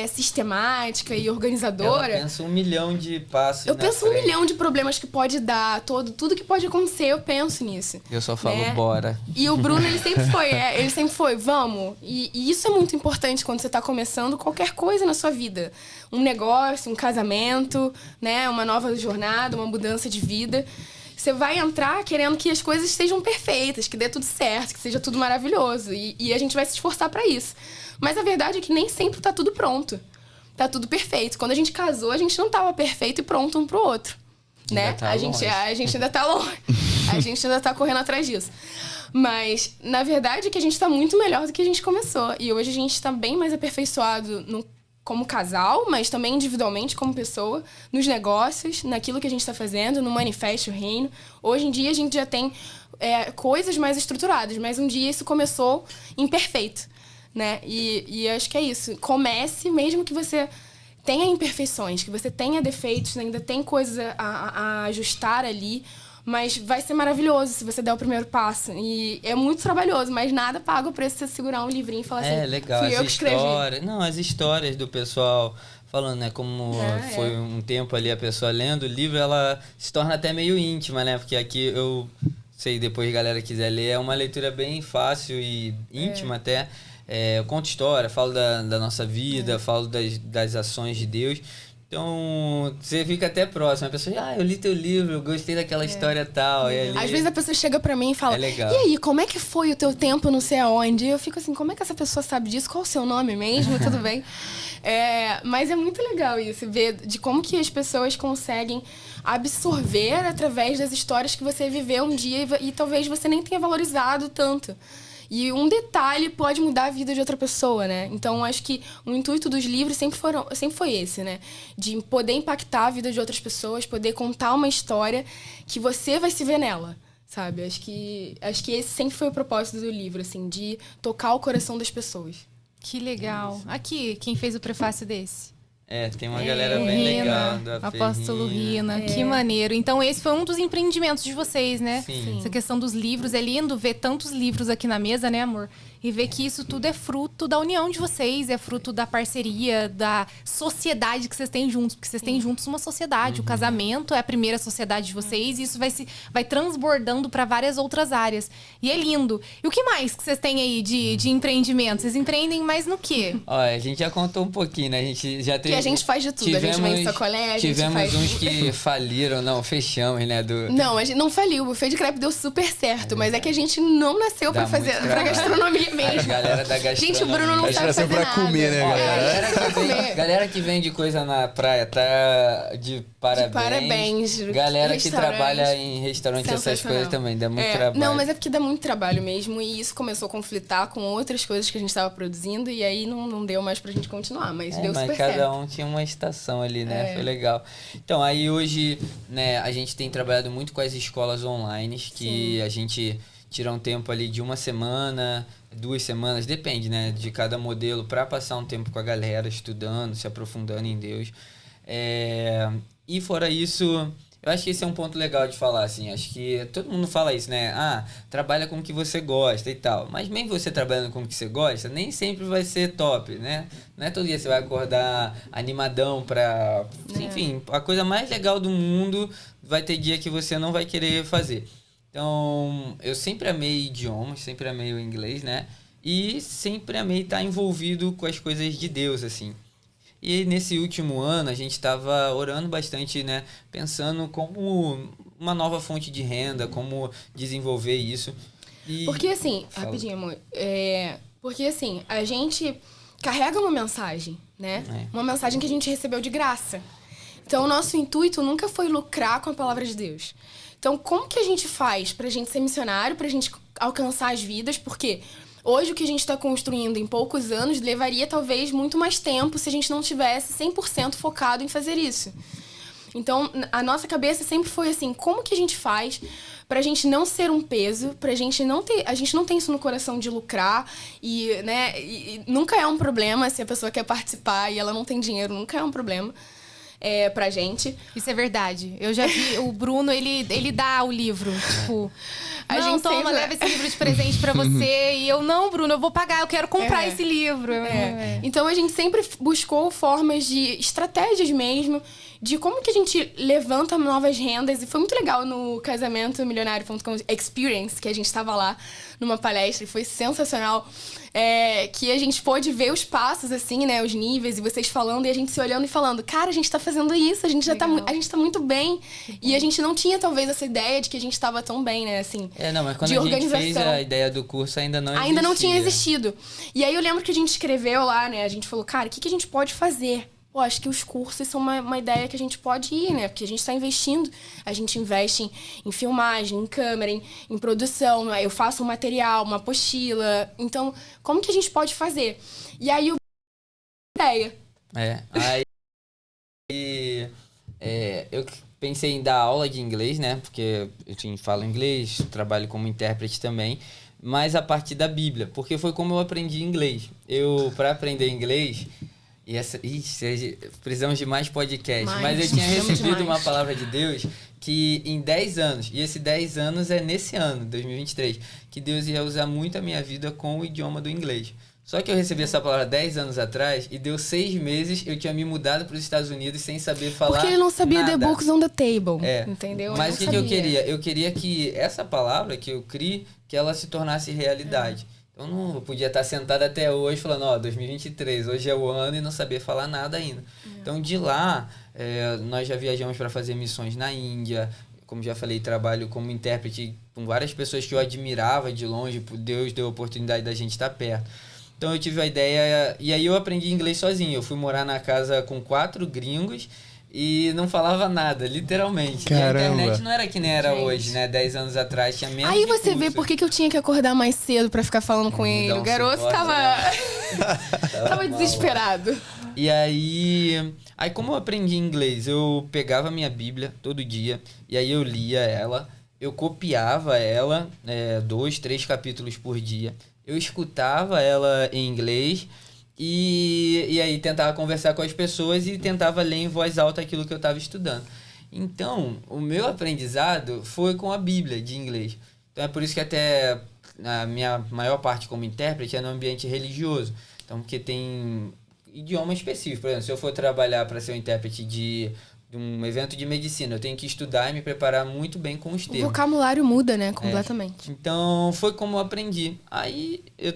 sistemática e organizadora... Ela pensa 1 milhão de passos. Eu penso 1 milhão de problemas que pode dar, tudo que pode acontecer, eu penso nisso. Eu só falo, né? bora. E o Bruno, ele sempre foi, vamos. E isso é muito importante quando você tá começando qualquer coisa na sua vida. Um negócio, um casamento, né? Uma nova jornada, uma mudança de vida. Você vai entrar querendo que as coisas sejam perfeitas, que dê tudo certo, que seja tudo maravilhoso. E a gente vai se esforçar para isso. Mas a verdade é que nem sempre tá tudo pronto. Tá tudo perfeito. Quando a gente casou, a gente não tava perfeito e pronto um pro outro. Né? Tá a gente ainda tá longe. A gente ainda tá correndo atrás disso. Mas, na verdade, é que a gente tá muito melhor do que a gente começou. E hoje a gente tá bem mais aperfeiçoado como casal, mas também individualmente como pessoa, nos negócios, naquilo que a gente está fazendo, no Manifeste o Reino. Hoje em dia a gente já tem coisas mais estruturadas, mas um dia isso começou imperfeito, né? E acho que é isso. Comece, mesmo que você tenha imperfeições, que você tenha defeitos, ainda tem coisas a ajustar ali, Mas vai ser maravilhoso se você der o primeiro passo. E é muito trabalhoso, mas nada paga o preço de você segurar um livrinho e falar assim, legal. fui eu que escrevi. As histórias do pessoal falando, né? Como foi um tempo ali a pessoa lendo o livro, ela se torna até meio íntima, né? Porque aqui eu sei, depois a galera quiser ler, é uma leitura bem fácil e íntima até. Eu conto história, falo da nossa vida, falo das ações de Deus. Então, você fica até próximo. A pessoa, eu li teu livro, eu gostei daquela história tal. Às vezes a pessoa chega pra mim e fala, e aí, como é que foi o teu tempo não sei aonde? E eu fico assim, como é que essa pessoa sabe disso? Qual o seu nome mesmo? Tudo bem? Mas é muito legal isso, ver de como que as pessoas conseguem absorver através das histórias que você viveu um dia e talvez você nem tenha valorizado tanto. E um detalhe pode mudar a vida de outra pessoa, né? Então, acho que o intuito dos livros sempre foi esse, né? De poder impactar a vida de outras pessoas, poder contar uma história que você vai se ver nela, sabe? Acho que esse sempre foi o propósito do livro, assim, de tocar o coração das pessoas. Que legal. Aqui, quem fez o prefácio desse? Tem uma galera bem legal. Apóstolo Rina, que maneiro. Então esse foi um dos empreendimentos de vocês, né? Sim. Essa questão dos livros. É lindo ver tantos livros aqui na mesa, né, amor? E ver que isso tudo é fruto da união de vocês, é fruto da parceria, da sociedade que vocês têm juntos. Porque vocês têm juntos uma sociedade. O casamento é a primeira sociedade de vocês e isso vai transbordando para várias outras áreas. E é lindo. E o que mais que vocês têm aí de empreendimento? Vocês empreendem mais no quê? Olha, a gente já contou um pouquinho, né? A gente já teve... Que a gente faz de tudo. A gente vende sacolé, Tivemos uns que faliram, fechamos, né? Não, a gente não faliu. O buffet de crepe deu super certo, mas é que a gente não nasceu pra gastronomia mesmo. A galera da gastronomia. Gente, o Bruno não sabe fazer pra nada. comer, né, galera? Galera que vende coisa na praia, tá de parabéns. De parabéns. Galera que trabalha em restaurante, essas coisas também, dá muito trabalho. Não, mas é porque dá muito trabalho mesmo, e isso começou a conflitar com outras coisas que a gente tava produzindo, e aí não deu mais pra gente continuar, mas deu super certo. Cada um tinha uma estação ali, né? Foi legal. Então, aí hoje, né, a gente tem trabalhado muito com as escolas online, que a gente tira um tempo ali de uma semana, 2 semanas, depende, né, de cada modelo, para passar um tempo com a galera, estudando, se aprofundando em Deus. E fora isso, eu acho que esse é um ponto legal de falar, assim, acho que todo mundo fala isso, né, trabalha com o que você gosta e tal, mas mesmo você trabalhando com o que você gosta, nem sempre vai ser top, né, não é todo dia você vai acordar animadão pra... Enfim, a coisa mais legal do mundo vai ter dia que você não vai querer fazer. Então, eu sempre amei idiomas, sempre amei o inglês, né? E sempre amei estar envolvido com as coisas de Deus, assim. E nesse último ano, a gente estava orando bastante, né? Pensando como uma nova fonte de renda, como desenvolver isso. Porque assim, rapidinho, amor. Porque assim, a gente carrega uma mensagem, né? Uma mensagem que a gente recebeu de graça. Então, o nosso intuito nunca foi lucrar com a palavra de Deus. Então, como que a gente faz pra gente ser missionário, pra gente alcançar as vidas? Porque hoje o que a gente está construindo em poucos anos levaria talvez muito mais tempo se a gente não tivesse 100% focado em fazer isso. Então, a nossa cabeça sempre foi assim, como que a gente faz pra gente não ser um peso, pra gente não ter... A gente não tem isso no coração de lucrar e, né, e nunca é um problema se a pessoa quer participar e ela não tem dinheiro, nunca é um problema. Pra gente. Isso é verdade. Eu já vi o Bruno, ele dá o livro, tipo... leva esse livro de presente pra você. E eu, não, Bruno, eu vou pagar, eu quero comprar esse livro. Então, a gente sempre buscou formas de estratégias mesmo, de como que a gente levanta novas rendas. E foi muito legal no Casamento Milionário.com Experience, que a gente estava lá numa palestra e foi sensacional. Que a gente pôde ver os passos, assim, né? Os níveis, e vocês falando, e a gente se olhando e falando, cara, a gente tá fazendo isso, a gente já a gente tá muito bem. E a gente não tinha, talvez, essa ideia de que a gente tava tão bem, né? Assim, mas quando a gente fez a ideia do curso, ainda não tinha existido. E aí eu lembro que a gente escreveu lá, né? A gente falou, cara, o que a gente pode fazer? Pô, acho que os cursos são uma ideia que a gente pode ir, né? Porque a gente está investindo. A gente investe em filmagem, em câmera, em produção. Eu faço um material, uma apostila. Então, como que a gente pode fazer? E aí, ideia. Eu pensei em dar aula de inglês, né? Porque eu falo inglês, trabalho como intérprete também. Mas a partir da Bíblia. Porque foi como eu aprendi inglês. Para aprender inglês... E precisamos de mais podcasts. Mas eu Mais, tinha precisamos recebido demais. uma palavra de Deus que em 10 anos, e esse 10 anos é nesse ano, 2023, que Deus ia usar muito a minha vida com o idioma do inglês. Só que eu recebi essa palavra 10 anos atrás e deu 6 meses eu tinha me mudado para os Estados Unidos sem saber falar Porque ele não sabia nada. The Books on the Table, É. entendeu? Mas o Ele que não eu sabia. queria? Eu queria que essa palavra que eu criei, que ela se tornasse realidade. Eu não podia estar sentado até hoje falando, ó, 2023, hoje é o ano e não saber falar nada ainda. Então, de lá, nós já viajamos para fazer missões na Índia. Como já falei, trabalho como intérprete com várias pessoas que eu admirava de longe. Deus deu a oportunidade da gente estar perto. Então, eu tive a ideia... E aí, eu aprendi inglês sozinho. Eu fui morar na casa com 4 gringos e não falava nada, literalmente. Caramba. E a internet não era que nem era Gente. hoje, né? 10 anos atrás tinha menos Aí você vê recurso. por que eu tinha que acordar mais cedo pra ficar falando com ele. Dar um O garoto suporte, tava, tava mal. desesperado. E aí, como eu aprendi inglês? Eu pegava a minha Bíblia todo dia e aí eu lia ela, eu copiava ela, 2, 3 capítulos por dia. Eu escutava ela em inglês e aí tentava conversar com as pessoas e tentava ler em voz alta aquilo que eu estava estudando. Então, o meu aprendizado foi com a Bíblia de inglês. Então é por isso que até a minha maior parte como intérprete é no ambiente religioso. Então, porque tem idioma específico. Por exemplo, se eu for trabalhar para ser um intérprete de um evento de medicina, eu tenho que estudar e me preparar muito bem com os O termos. vocabulário muda, né? Completamente. Então, foi como eu aprendi. Aí, eu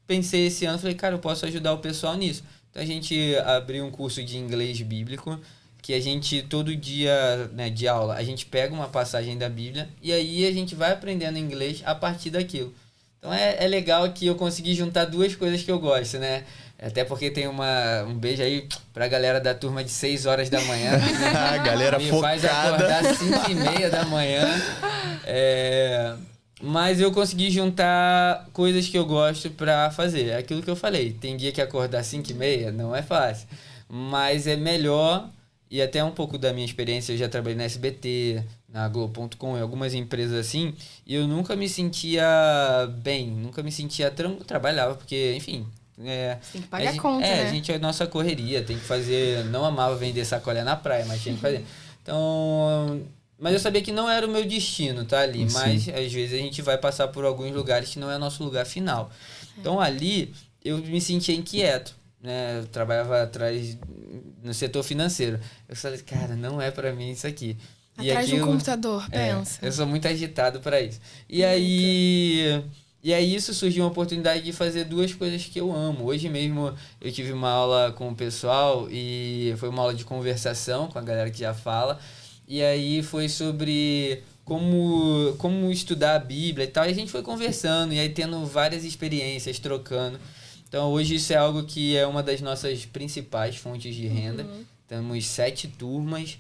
pensei esse ano, falei, cara, eu posso ajudar o pessoal nisso. Então, a gente abriu um curso de inglês bíblico, que a gente, todo dia, né, de aula, a gente pega uma passagem da Bíblia e aí a gente vai aprendendo inglês a partir daquilo. Então, é legal que eu consegui juntar 2 coisas que eu gosto, né? Até porque tem um beijo aí pra galera da turma de 6 horas da manhã. A galera Me focada. faz acordar 5h30 da manhã. Mas eu consegui juntar coisas que eu gosto pra fazer. É aquilo que eu falei. Tem dia que acordar 5h30 não é fácil. Mas é melhor, e até um pouco da minha experiência, eu já trabalhei na SBT, na Globo.com, em algumas empresas assim, e eu nunca me sentia bem, nunca me sentia trabalhava, porque, enfim... Tem que pagar a conta, né? A gente é a nossa correria, tem que fazer... Não amava vender sacolé na praia, mas tinha que fazer. Então... Mas eu sabia que não era o meu destino, tá ali. Sim. Mas, às vezes, a gente vai passar por alguns lugares que não é o nosso lugar final. Então, ali, eu me sentia inquieto, né? Eu trabalhava atrás, no setor financeiro. Eu falei, cara, não é pra mim isso aqui. Atrás de um computador, pensa. Eu sou muito agitado para isso. E aí isso surgiu uma oportunidade de fazer 2 coisas que eu amo. Hoje mesmo eu tive uma aula com o pessoal e foi uma aula de conversação com a galera que já fala. E aí foi sobre como estudar a Bíblia e tal. E a gente foi conversando e aí tendo várias experiências, trocando. Então hoje isso é algo que é uma das nossas principais fontes de renda. Temos 7 turmas.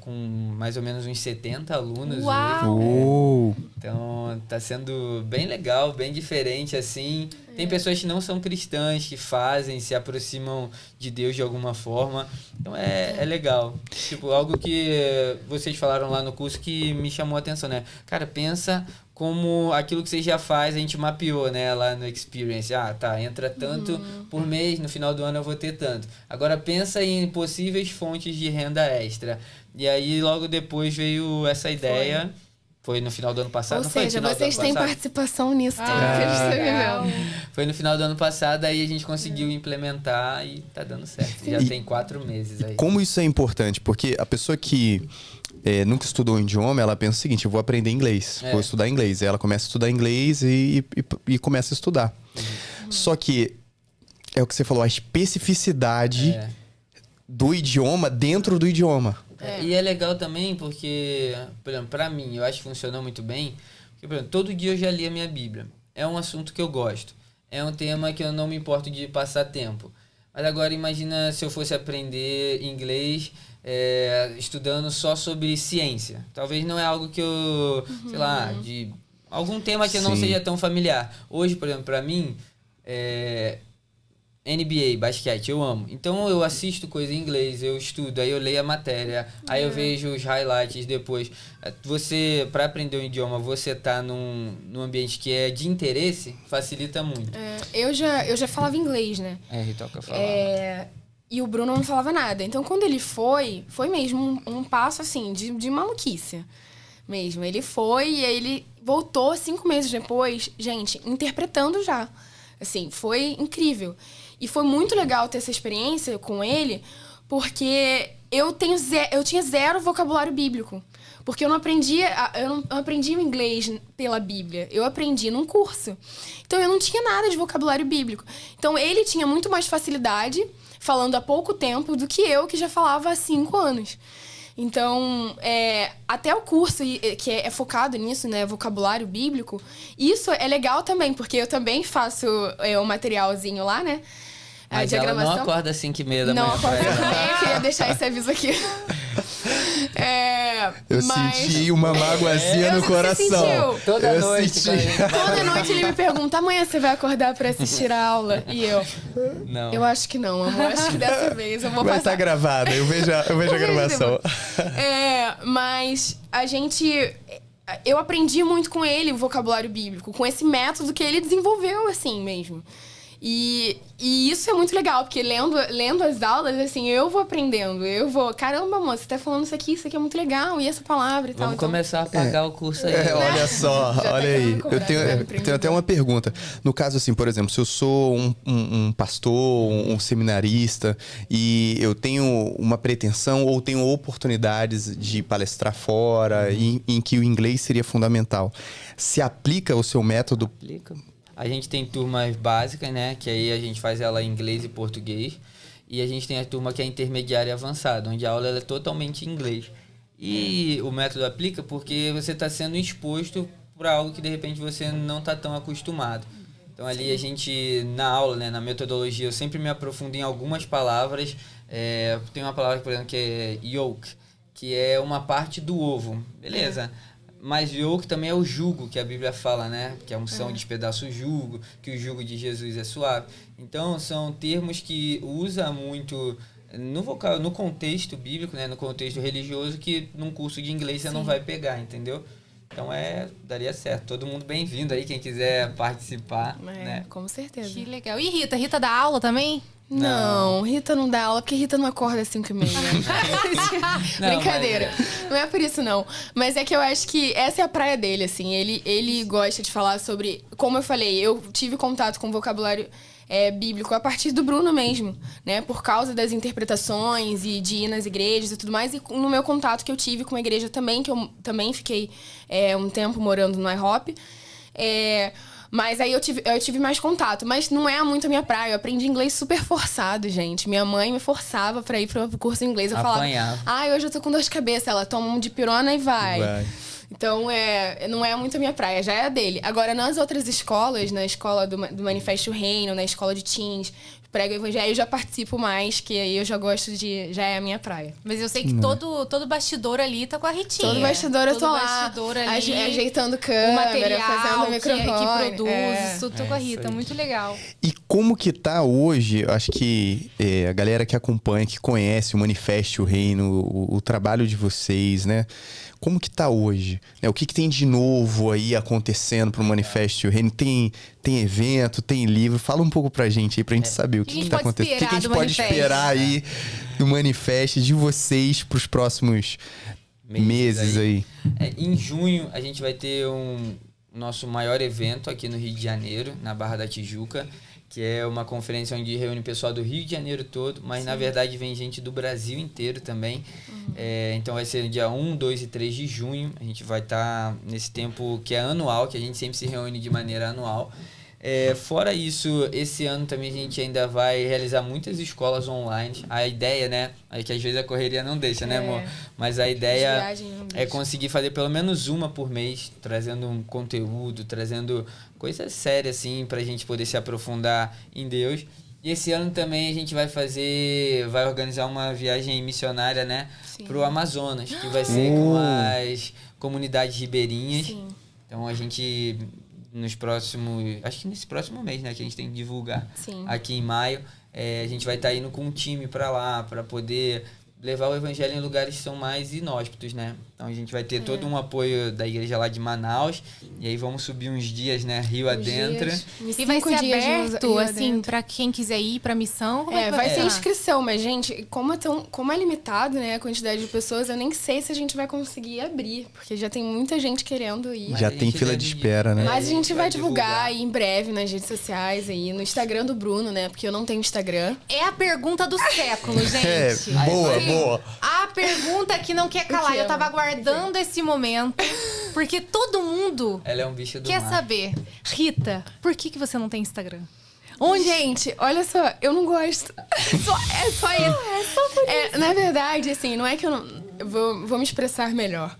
Com mais ou menos uns 70 alunos Uau! hoje. Então, tá sendo bem legal, bem diferente, assim. Tem pessoas que não são cristãs, que fazem, se aproximam de Deus de alguma forma. Então, é legal. Tipo, algo que vocês falaram lá no curso que me chamou a atenção, né? Cara, pensa como aquilo que você já faz, a gente mapeou, né, lá no Experience. Entra tanto por mês, no final do ano eu vou ter tanto. Agora pensa em possíveis fontes de renda extra. E aí logo depois veio essa ideia. Foi no final do ano passado, Ou não foi no seja, final do vocês ano têm passado? participação nisso tudo que a gente tá vivendo. Foi no final do ano passado, aí a gente conseguiu implementar e tá dando certo. Já tem 4 meses aí. Como isso é importante? Porque a pessoa que nunca estudou um idioma, ela pensa o seguinte, eu vou aprender inglês, vou estudar inglês. Aí ela começa a estudar inglês e começa a estudar. Só que, é o que você falou, a especificidade do idioma dentro do idioma. E é legal também porque, por exemplo, pra mim, eu acho que funcionou muito bem. Porque, por exemplo, todo dia eu já li a minha Bíblia. É um assunto que eu gosto. É um tema que eu não me importo de passar tempo. Mas agora imagina se eu fosse aprender inglês estudando só sobre ciência. Talvez não é algo que eu, sei lá, de algum tema que eu não Sim. seja tão familiar. Hoje, por exemplo, pra mim, NBA, basquete, eu amo. Então eu assisto coisa em inglês, eu estudo, aí eu leio a matéria, aí eu vejo os highlights depois. Você, para aprender um idioma, você tá num ambiente que é de interesse, facilita muito. Eu já falava inglês, né? Toca falar. E o Bruno não falava nada. Então, quando ele foi mesmo um passo, assim, de maluquice mesmo. Ele foi e aí ele voltou 5 meses depois, gente, interpretando já. Assim, foi incrível. E foi muito legal ter essa experiência com ele, porque eu tinha 0 vocabulário bíblico. Porque eu não aprendi o inglês pela Bíblia. Eu aprendi num curso. Então, eu não tinha nada de vocabulário bíblico. Então, ele tinha muito mais facilidade, falando há pouco tempo, do que eu, que já falava há 5 anos. Então, até o curso que é focado nisso, né, vocabulário bíblico, isso é legal também, porque eu também faço um materialzinho lá, né? Mas a diagramação. Ela não acorda às 5h30 da manhã. Não acorda também, eu queria deixar esse aviso aqui. Eu senti uma mágoazinha no coração. Toda noite. Toda noite ele me pergunta, amanhã você vai acordar pra assistir a aula? E eu... Não. Eu acho que não, amor. Acho que dessa vez eu vou Vai passar. estar gravada, eu vejo a gravação. Mas a gente... Eu aprendi muito com ele o vocabulário bíblico, com esse método que ele desenvolveu, assim, mesmo. E isso é muito legal, porque lendo as aulas, assim, eu vou aprendendo. Eu vou, caramba, moça, você tá falando isso aqui é muito legal, e essa palavra e tal. Vamos começar a pagar o curso aí. Olha só, olha aí. Eu tenho até uma pergunta. No caso, assim, por exemplo, se eu sou um pastor, um seminarista, e eu tenho uma pretensão ou tenho oportunidades de palestrar fora, em que o inglês seria fundamental, se aplica o seu método? Aplica. A gente tem turmas básicas, né? Que aí a gente faz ela em inglês e português. E a gente tem a turma que é intermediária e avançada, onde a aula ela é totalmente em inglês. E o método aplica porque você está sendo exposto para algo que, de repente, você não está tão acostumado. Então, ali a gente, na aula, né, na metodologia, eu sempre me aprofundo em algumas palavras. Tem uma palavra, por exemplo, que é yolk, que é uma parte do ovo. Beleza. Mas yoke também é o jugo que a Bíblia fala, né? Que a unção despedaça o jugo, que o jugo de Jesus é suave. Então, são termos que usa muito no contexto bíblico, né? No contexto religioso, que num curso de inglês você não vai pegar, entendeu? Então, daria certo. Todo mundo bem-vindo aí, quem quiser participar, né? Com certeza. Que legal. E Rita? Rita dá aula também? Não, Rita não dá aula, porque Rita não acorda às 5h30. Brincadeira. Não é por isso, não. Mas é que eu acho que essa é a praia dele, assim. Ele gosta de falar sobre... Como eu falei, eu tive contato com vocabulário bíblico a partir do Bruno mesmo, né? Por causa das interpretações e de ir nas igrejas e tudo mais. E no meu contato que eu tive com a igreja também, que eu também fiquei um tempo morando no IHOP. Mas aí eu tive mais contato. Mas não é muito a minha praia. Eu aprendi inglês super forçado, gente. Minha mãe me forçava pra ir pro curso de inglês. Eu falava, hoje eu tô com dor de cabeça. Ela toma um dipirona e vai. Então, não é muito a minha praia. Já é a dele. Agora, nas outras escolas, na escola do Manifesto Reino, na escola de teens, prego evangelho, eu já participo mais, que aí eu já gosto já é a minha praia. Mas eu sei que todo bastidor ali tá com a Ritinha. Todo bastidor eu tô lá, ali, ajeitando câmera, o material, fazendo o microfone. que produz, tudo tá com a Rita, muito legal. E como que tá hoje, acho que a galera que acompanha, que conhece o Manifesto Reino, o trabalho de vocês, né? Como que tá hoje? O que tem de novo aí acontecendo pro Manifesto Reino? Tem evento, tem livro? Fala um pouco pra gente aí, pra gente saber o que tá acontecendo. O que a gente pode esperar aí do Manifesto, de vocês, pros próximos meses aí? Em junho, a gente vai ter nosso maior evento aqui no Rio de Janeiro, na Barra da Tijuca, que é uma conferência onde reúne o pessoal do Rio de Janeiro todo, mas na verdade vem gente do Brasil inteiro também. Então vai ser no dia 1, 2 e 3 de junho. A gente vai estar nesse tempo que é anual, que a gente sempre se reúne de maneira anual. Fora isso, esse ano também a gente ainda vai realizar muitas escolas online. A ideia, né? É que às vezes a correria não deixa, né, amor? Mas a ideia é conseguir fazer pelo menos uma por mês, trazendo um conteúdo, trazendo coisas sérias, assim, pra gente poder se aprofundar em Deus. E esse ano também a gente vai organizar uma viagem missionária, né? Pro Amazonas, que vai ser com as comunidades ribeirinhas. Então a gente nos próximos... Acho que nesse próximo mês, né? Que a gente tem que divulgar. Sim. Aqui em maio. A gente vai estar indo com um time para lá, para poder levar o evangelho em lugares que são mais inóspitos, né? Então a gente vai ter todo um apoio da igreja lá de Manaus. E aí vamos subir uns dias, né? Rio adentro. E vai ser aberto, assim, pra quem quiser ir pra missão? Como é que vai ser funcionar? inscrição, mas, gente, como é limitado, né, a quantidade de pessoas, eu nem sei se a gente vai conseguir abrir, porque já tem muita gente querendo ir. Já tem fila de espera, né? Mas a gente vai divulgar aí em breve nas redes sociais, aí, no Instagram do Bruno, né, porque eu não tenho Instagram. É a pergunta do século, gente. Boa. A pergunta que não quer calar. Eu tava aguardando esse momento, porque todo mundo Ela é um bicho do quer mar. saber. Rita, por que você não tem Instagram? Gente, olha só, eu não gosto. É só isso. É só por isso. Na verdade, assim, não é que eu não... Vou me expressar melhor.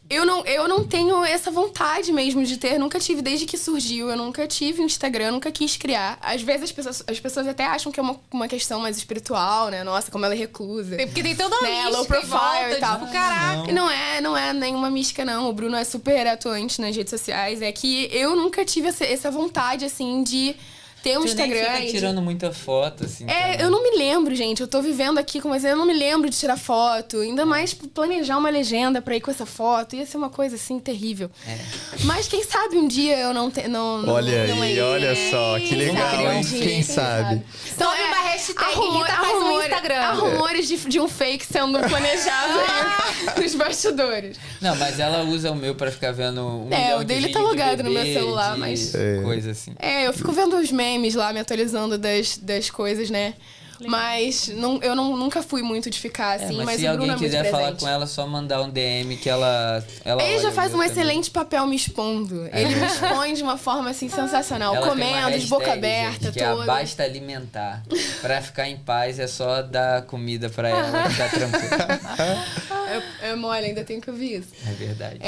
Eu não tenho essa vontade mesmo de ter. Nunca tive, desde que surgiu. Eu nunca tive Instagram, nunca quis criar. Às vezes as pessoas até acham que é uma questão mais espiritual, né? Nossa, como ela é reclusa. Porque tem toda uma mística low profile e tal. Tipo, caraca. Não é nenhuma mística, não. O Bruno é super atuante nas redes sociais. É que eu nunca tive essa vontade, assim, de ter um Você Instagram. nem fica tirando muita foto, assim. também. Eu não me lembro, gente. Eu tô vivendo aqui com você, eu não me lembro de tirar foto. Ainda mais planejar uma legenda pra ir com essa foto. Ia ser uma coisa, assim, terrível. Mas quem sabe um dia eu não... Olha aí, olha só. Que legal, hein? Quem sabe? Então, uma hashtag Rita faz no Instagram. Há rumores de um fake sendo planejado aí nos bastidores. Não, mas ela usa o meu pra ficar vendo milhão o de dele tá vídeo de logado no meu bebê, celular, de mas... coisa assim. Eu fico vendo os memes lá, me atualizando das coisas, né? Mas eu nunca fui muito de ficar assim, mas se o Bruno alguém é muito quiser falar presente. com ela, só mandar um DM que ela Ele já olha faz o um meu excelente papel me expondo. Ele me expõe de uma forma assim sensacional, Ela tem uma comendo, de boca hashtag, aberta, gente, que é toda. basta alimentar. Pra ficar em paz é só dar comida pra ela, ficar tranquilo. É mole, ainda tenho que ouvir isso. É verdade.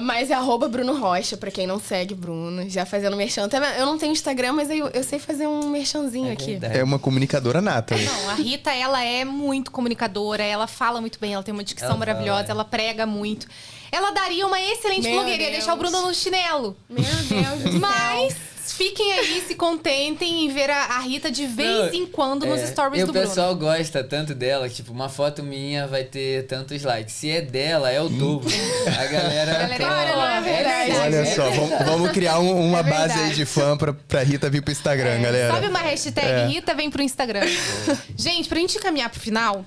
Mas é @Bruno Rocha, pra quem não segue Bruno, já fazendo merchan. Eu não tenho Instagram, mas eu sei fazer um merchanzinho aqui. Verdade. É uma comunicadora nata. Não, a Rita, ela é muito comunicadora, ela fala muito bem, ela tem uma dicção Ela maravilhosa, fala, ela prega muito. Ela daria uma excelente Meu blogueira, ia Deus. deixar o Bruno no chinelo. Meu Deus do céu. Mas fiquem aí, se contentem em ver a Rita de vez em quando nos stories e do o Bruno. pessoal gosta tanto dela, que, tipo, uma foto minha vai ter tantos likes. Se é dela, é o dobro. A galera... Olha, não é verdade. Olha só, vamos criar uma base aí verdade. de fã pra Rita vir pro Instagram, galera. Sabe uma hashtag Rita vem pro Instagram? Gente, pra gente caminhar pro final,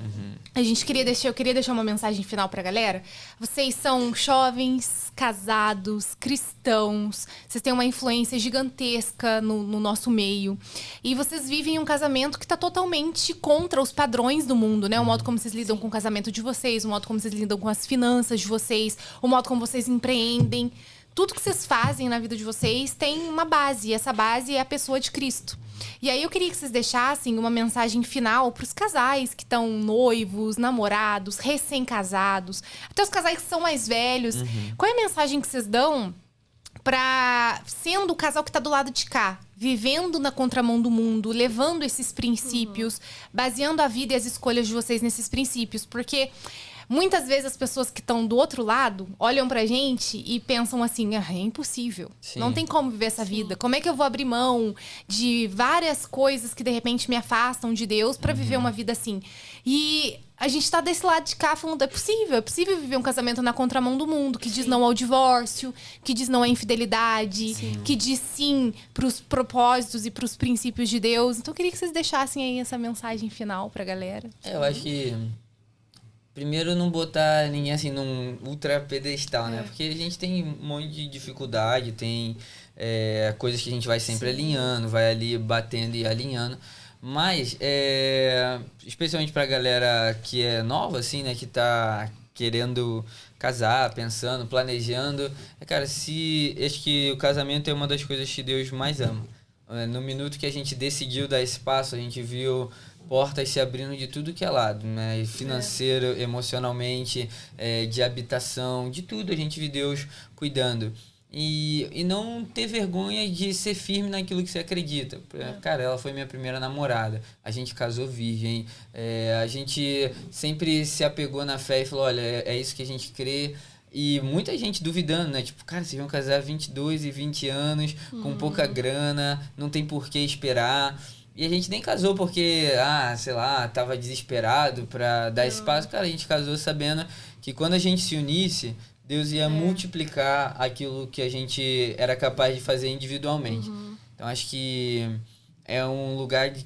eu queria deixar uma mensagem final pra galera. Vocês são jovens, casados, cristãos. Vocês têm uma influência gigantesca no nosso meio. E vocês vivem um casamento que tá totalmente contra os padrões do mundo, né? O modo como vocês lidam com o casamento de vocês, o modo como vocês lidam com as finanças de vocês, o modo como vocês empreendem. Tudo que vocês fazem na vida de vocês tem uma base. E essa base é a pessoa de Cristo. E aí eu queria que vocês deixassem uma mensagem final pros casais que estão noivos, namorados, recém-casados, até os casais que são mais velhos. Qual é a mensagem que vocês dão pra, sendo o casal que tá do lado de cá, vivendo na contramão do mundo, levando esses princípios, baseando a vida e as escolhas de vocês nesses princípios? Porque muitas vezes as pessoas que estão do outro lado olham pra gente e pensam assim, é impossível. Sim. Não tem como viver essa vida. Como é que eu vou abrir mão de várias coisas que de repente me afastam de Deus pra viver uma vida assim? E a gente tá desse lado de cá falando, é possível viver um casamento na contramão do mundo, que diz não ao divórcio, que diz não à infidelidade, que diz sim pros propósitos e pros princípios de Deus. Então eu queria que vocês deixassem aí essa mensagem final pra galera. Eu acho que... Primeiro, não botar ninguém assim num ultra pedestal, né? Porque a gente tem um monte de dificuldade, tem coisas que a gente vai sempre alinhando, vai ali batendo e alinhando. Mas, especialmente pra galera que é nova, assim, né? Que tá querendo casar, pensando, planejando. Cara, acho que o casamento é uma das coisas que Deus mais ama. No minuto que a gente decidiu dar esse passo, a gente viu portas se abrindo de tudo que é lado, né? Financeiro, emocionalmente, de habitação, de tudo a gente viu Deus cuidando. E não ter vergonha de ser firme naquilo que você acredita. Cara, ela foi minha primeira namorada. A gente casou virgem. A gente sempre se apegou na fé e falou, olha, é isso que a gente crê. E muita gente duvidando, né? Tipo, cara, vocês vão casar 22 e 20 anos, com pouca grana, não tem por que esperar. E a gente nem casou porque, sei lá, tava desesperado pra dar espaço. Cara, a gente casou sabendo que quando a gente se unisse, Deus ia multiplicar aquilo que a gente era capaz de fazer individualmente. Então, acho que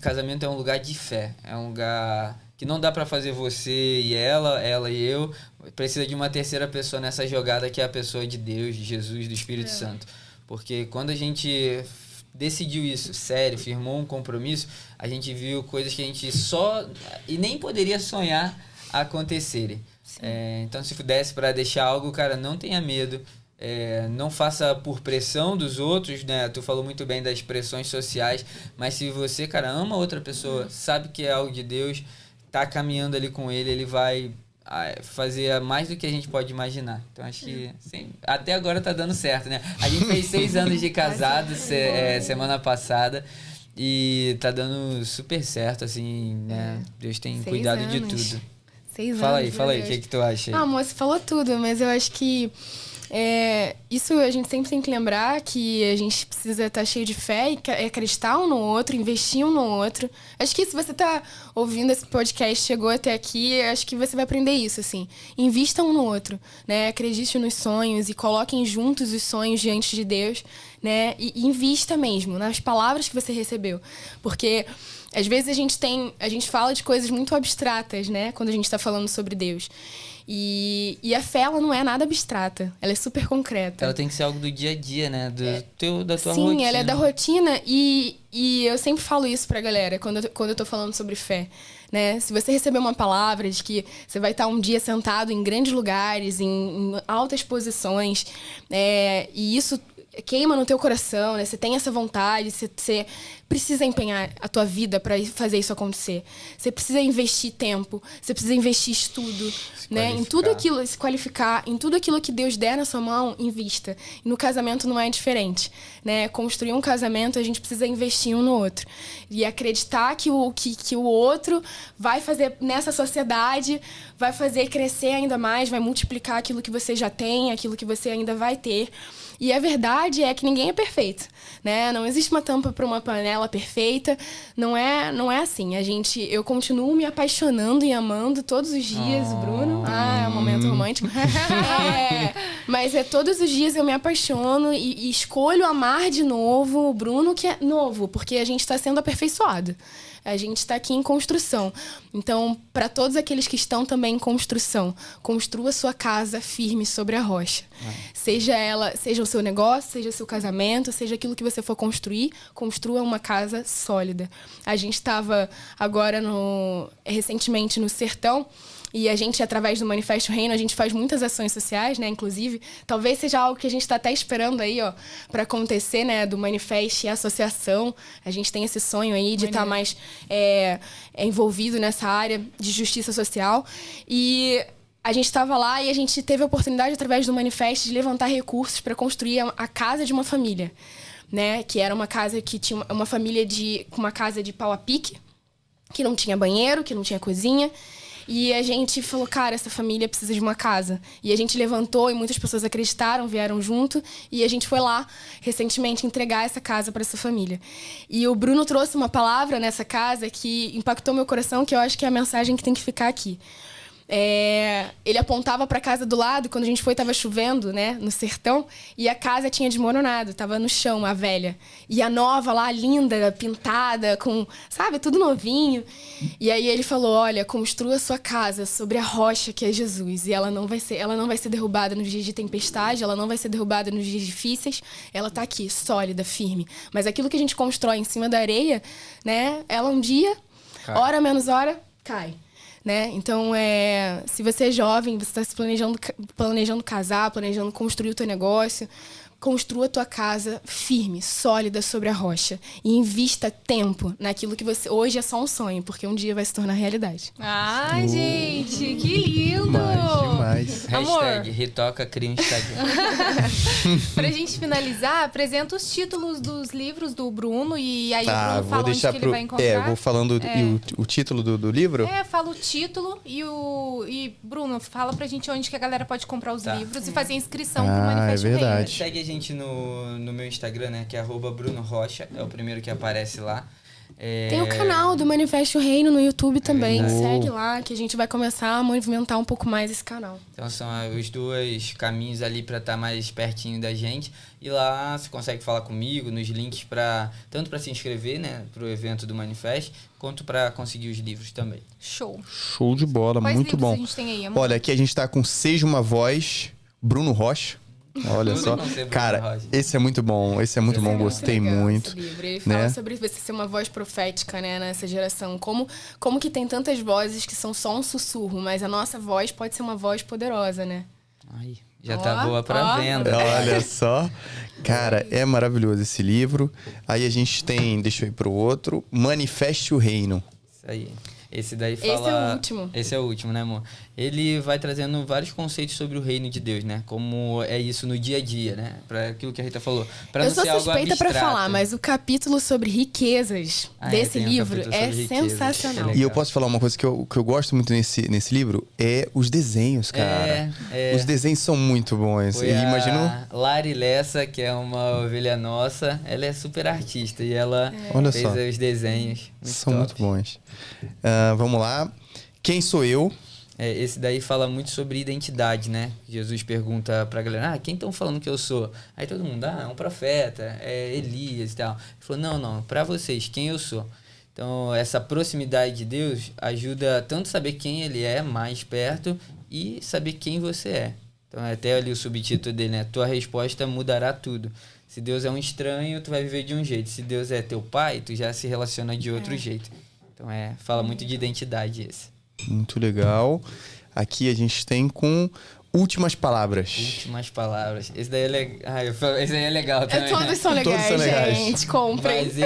casamento é um lugar de fé. É um lugar que não dá pra fazer você e ela e eu. Precisa de uma terceira pessoa nessa jogada, que é a pessoa de Deus, de Jesus, do Espírito Santo. Porque quando a gente decidiu isso, sério, firmou um compromisso, a gente viu coisas que a gente e nem poderia sonhar acontecerem. Então, se pudesse para deixar algo, cara, não tenha medo. Não faça por pressão dos outros, né? Tu falou muito bem das pressões sociais, mas se você, cara, ama outra pessoa, sabe que é algo de Deus, tá caminhando ali com ele vai fazer mais do que a gente pode imaginar. Então, acho que até agora tá dando certo, né? A gente fez 6 anos de casado semana passada e tá dando super certo, assim, né? Deus tem cuidado de tudo. 6 Fala anos. aí, o que tu acha? Amor, você falou tudo, mas eu acho que isso a gente sempre tem que lembrar, que a gente precisa estar cheio de fé e acreditar um no outro, investir um no outro. Acho que se você tá ouvindo esse podcast, chegou até aqui, acho que você vai aprender isso, assim. Invista um no outro, né? Acredite nos sonhos e coloquem juntos os sonhos diante de Deus, né? E invista mesmo nas palavras que você recebeu. Porque às vezes a gente fala de coisas muito abstratas, né? Quando a gente está falando sobre Deus. E a fé, ela não é nada abstrata. Ela é super concreta. Ela tem que ser algo do dia a dia, né? Da tua rotina. Sim, ela é da rotina. E eu sempre falo isso pra galera, quando eu tô falando sobre fé. Né? Se você receber uma palavra de que você vai estar um dia sentado em grandes lugares, em altas posições, e isso queima no teu coração, né? Você tem essa vontade, você precisa empenhar a tua vida para fazer isso acontecer. Você precisa investir tempo, você precisa investir estudo, né? Em tudo aquilo, se qualificar, em tudo aquilo que Deus der na sua mão, invista. E no casamento não é diferente, né? Construir um casamento, a gente precisa investir um no outro. E acreditar que o outro vai fazer nessa sociedade, vai fazer crescer ainda mais, vai multiplicar aquilo que você já tem, aquilo que você ainda vai ter. E a verdade é que ninguém é perfeito, né? Não existe uma tampa para uma panela perfeita. Não é assim. Eu continuo me apaixonando e amando todos os dias, Bruno. É um momento romântico. Mas todos os dias eu me apaixono e escolho amar de novo o Bruno, que é novo, porque a gente está sendo aperfeiçoado. A gente está aqui em construção. Então, para todos aqueles que estão também em construção, construa sua casa firme sobre a rocha. Seja o seu negócio, seja o seu casamento, seja aquilo que você for construir, construa uma casa sólida. A gente estava agora recentemente no Sertão. E a gente, através do Manifesto Reino, a gente faz muitas ações sociais, né? Inclusive, talvez seja algo que a gente está até esperando aí, ó, para acontecer, né? Do Manifesto e associação. A gente tem esse sonho aí de estar mais envolvido nessa área de justiça social. E a gente estava lá e a gente teve a oportunidade, através do Manifesto, de levantar recursos para construir a casa de uma família, né? Que era uma casa que tinha uma família com uma casa de pau a pique, que não tinha banheiro, que não tinha cozinha. E a gente falou, cara, essa família precisa de uma casa. E a gente levantou e muitas pessoas acreditaram, vieram junto. E a gente foi lá, recentemente, entregar essa casa para essa família. E o Bruno trouxe uma palavra nessa casa que impactou meu coração, que eu acho que é a mensagem que tem que ficar aqui. Ele apontava para a casa do lado, quando a gente foi, estava chovendo, né, no sertão, e a casa tinha desmoronado, estava no chão, a velha. E a nova lá, linda, pintada, com, sabe, tudo novinho. E aí ele falou, olha, construa sua casa sobre a rocha que é Jesus, e ela não vai ser derrubada nos dias de tempestade, ela não vai ser derrubada nos dias difíceis, ela está aqui, sólida, firme. Mas aquilo que a gente constrói em cima da areia, né, ela um dia, hora menos hora, cai. Né? Então, se você é jovem, você está se planejando casar, planejando construir o teu negócio, construa a tua casa firme, sólida sobre a rocha. E invista tempo naquilo que você hoje é só um sonho, porque um dia vai se tornar realidade. Gente, que lindo! Demais. demais. Amor. Hashtag Ritoca cria um Instagram. Pra gente finalizar, apresenta os títulos dos livros do Bruno e aí o Bruno vou fala deixar onde que ele vai encontrar. eu vou falando o título do livro. Fala o título e Bruno, fala pra gente onde que a galera pode comprar os livros e fazer inscrição pro Manifesto é Reino. verdade. Segue a gente no meu Instagram, né? Que é @BrunoRocha. É o primeiro que aparece lá. Tem o canal do Manifesto Reino no YouTube também. verdade. Segue lá que a gente vai começar a movimentar um pouco mais esse canal. Então são os dois caminhos ali para estar mais pertinho da gente. E lá você consegue falar comigo nos links tanto para se inscrever, né, pro evento do Manifesto, quanto para conseguir os livros também. Show. Show de bola, Quais muito livros bom. a gente tem aí, amor? Olha, aqui a gente tá com Seja uma Voz, Bruno Rocha. Olha Tudo só. com ser Bruno Cara, Rocha. esse é muito bom. Esse é muito bom, gostei legal muito. esse livro. Ele fala né? sobre você ser uma voz profética, né, nessa geração. Como que tem tantas vozes que são só um sussurro, mas a nossa voz pode ser uma voz poderosa, né? Aí, já tá boa ó. para venda. Olha só. Cara, é maravilhoso esse livro. Aí a gente tem, deixa eu ir pro outro, Manifeste o Reino. Isso aí. Esse daí fala... Esse é o último. Esse é o último, né, amor? Ele vai trazendo vários conceitos sobre o reino de Deus, né? Como é isso no dia a dia, né? Pra aquilo que a Rita falou. Pra Eu não sou ser algo suspeita pra abstrato. falar, mas o capítulo sobre riquezas desse tem um livro capítulo é sobre riquezas. sensacional. É E eu posso falar uma coisa que eu gosto muito nesse livro, é os desenhos, cara. Os desenhos são muito bons. Foi E a imagino... Lari Lessa, que é uma ovelha nossa, ela é super artista e ela Olha fez só. os desenhos. São top. muito bons. Vamos lá. Quem sou eu? Esse daí fala muito sobre identidade, né? Jesus pergunta pra galera, quem estão falando que eu sou? Aí todo mundo, é um profeta, é Elias e tal. Ele falou, não, pra vocês, quem eu sou? Então, essa proximidade de Deus ajuda tanto saber quem ele é mais perto e saber quem você é. Então, até ali o subtítulo dele, né? Tua resposta mudará tudo. Se Deus é um estranho, tu vai viver de um jeito. Se Deus é teu pai, tu já se relaciona de outro jeito. Então, fala muito de identidade esse. Muito legal. Aqui a gente tem com Últimas Palavras. Últimas palavras. Esse daí é legal. Esse aí é legal também. Todos são Todos legais, são legais. gente. Comprem. Mas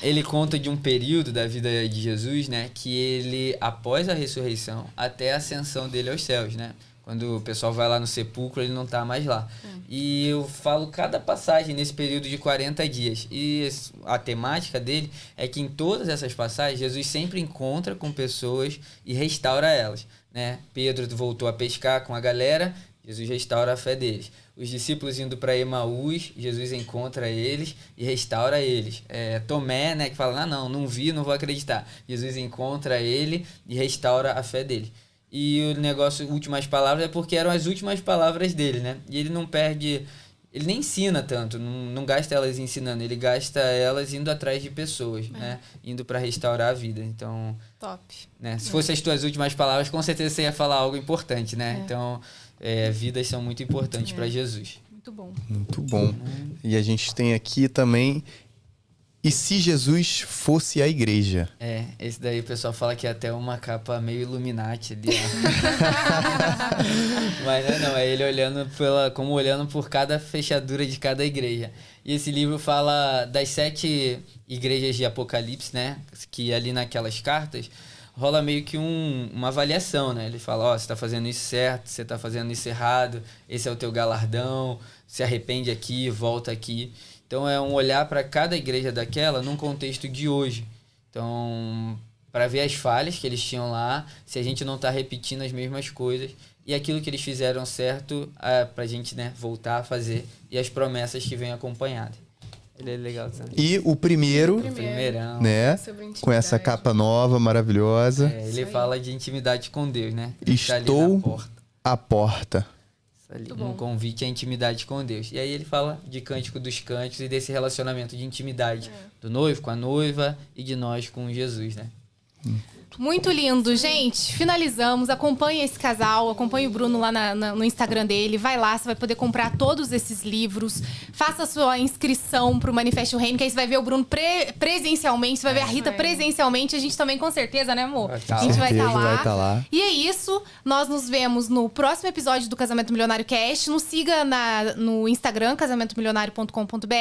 ele conta de um período da vida de Jesus, né? Que ele, após a ressurreição, até a ascensão dele aos céus, né? Quando o pessoal vai lá no sepulcro, ele não tá mais lá. E eu falo cada passagem nesse período de 40 dias. E a temática dele é que em todas essas passagens, Jesus sempre encontra com pessoas e restaura elas, né? Pedro voltou a pescar com a galera, Jesus restaura a fé deles. Os discípulos indo para Emaús, Jesus encontra eles e restaura eles. Tomé, né, que fala, não vi, não vou acreditar. Jesus encontra ele e restaura a fé dele. E o negócio, últimas palavras, é porque eram as últimas palavras dele, né? E ele não perde... Ele nem ensina tanto, não gasta elas ensinando, ele gasta elas indo atrás de pessoas, né? Indo para restaurar a vida. Então, Top. né? Se fossem as tuas últimas palavras, com certeza você ia falar algo importante, né? Então, vidas são muito importantes para Jesus. Muito bom. Muito bom. E a gente tem aqui também... E se Jesus fosse a igreja? Esse daí o pessoal fala que é até uma capa meio Illuminati ali, ó. Mas não, é ele olhando por cada fechadura de cada igreja. E esse livro fala das 7 igrejas de Apocalipse, né? Que ali naquelas cartas rola meio que uma avaliação, né? Ele fala, você tá fazendo isso certo, você tá fazendo isso errado, esse é o teu galardão, se arrepende aqui, volta aqui. Então, é um olhar para cada igreja daquela num contexto de hoje. Então, para ver as falhas que eles tinham lá, se a gente não está repetindo as mesmas coisas, e aquilo que eles fizeram certo, para a gente, né, voltar a fazer, e as promessas que vêm acompanhadas. Ele é legal também. E o Primeirão. né? Com essa capa nova, maravilhosa. Ele fala de intimidade com Deus, né? Ele tá ali na Estou porta. à porta. Um convite à intimidade com Deus. E aí ele fala de Cântico dos Cânticos e desse relacionamento de intimidade do noivo com a noiva e de nós com Jesus, né? Muito lindo, gente. Finalizamos. Acompanhe esse casal, acompanhe o Bruno lá no Instagram dele. Vai lá, você vai poder comprar todos esses livros. Faça a sua inscrição pro Manifesto Reino, que aí você vai ver o Bruno presencialmente, você vai ver a Rita presencialmente. A gente também, com certeza, né, amor? A gente vai estar lá. Vai estar lá. E é isso. Nós nos vemos no próximo episódio do Casamento Milionário Cast. Nos siga no Instagram, casamentomilionario.com.br,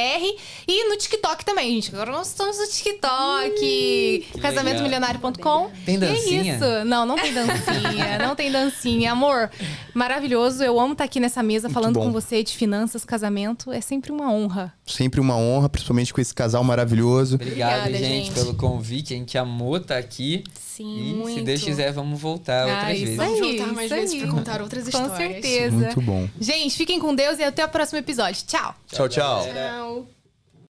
e no TikTok também, gente. Agora nós estamos no TikTok, casamentomilionario.com. Tem Que dancinha? isso? Não, não tem dancinha. Não tem dancinha. Amor, maravilhoso. Eu amo estar aqui nessa mesa falando bom. com você de finanças, casamento. É sempre uma honra. Sempre uma honra, principalmente com esse casal maravilhoso. Obrigado, Obrigada, gente, gente. pelo convite. A gente amou estar aqui. Sim, E muito. se Deus quiser, vamos voltar outras isso vezes. aí. Vamos voltar mais vezes pra contar outras Com histórias. certeza. Muito bom. Gente, fiquem com Deus e até o próximo episódio. Tchau. Tchau, tchau. galera. Tchau.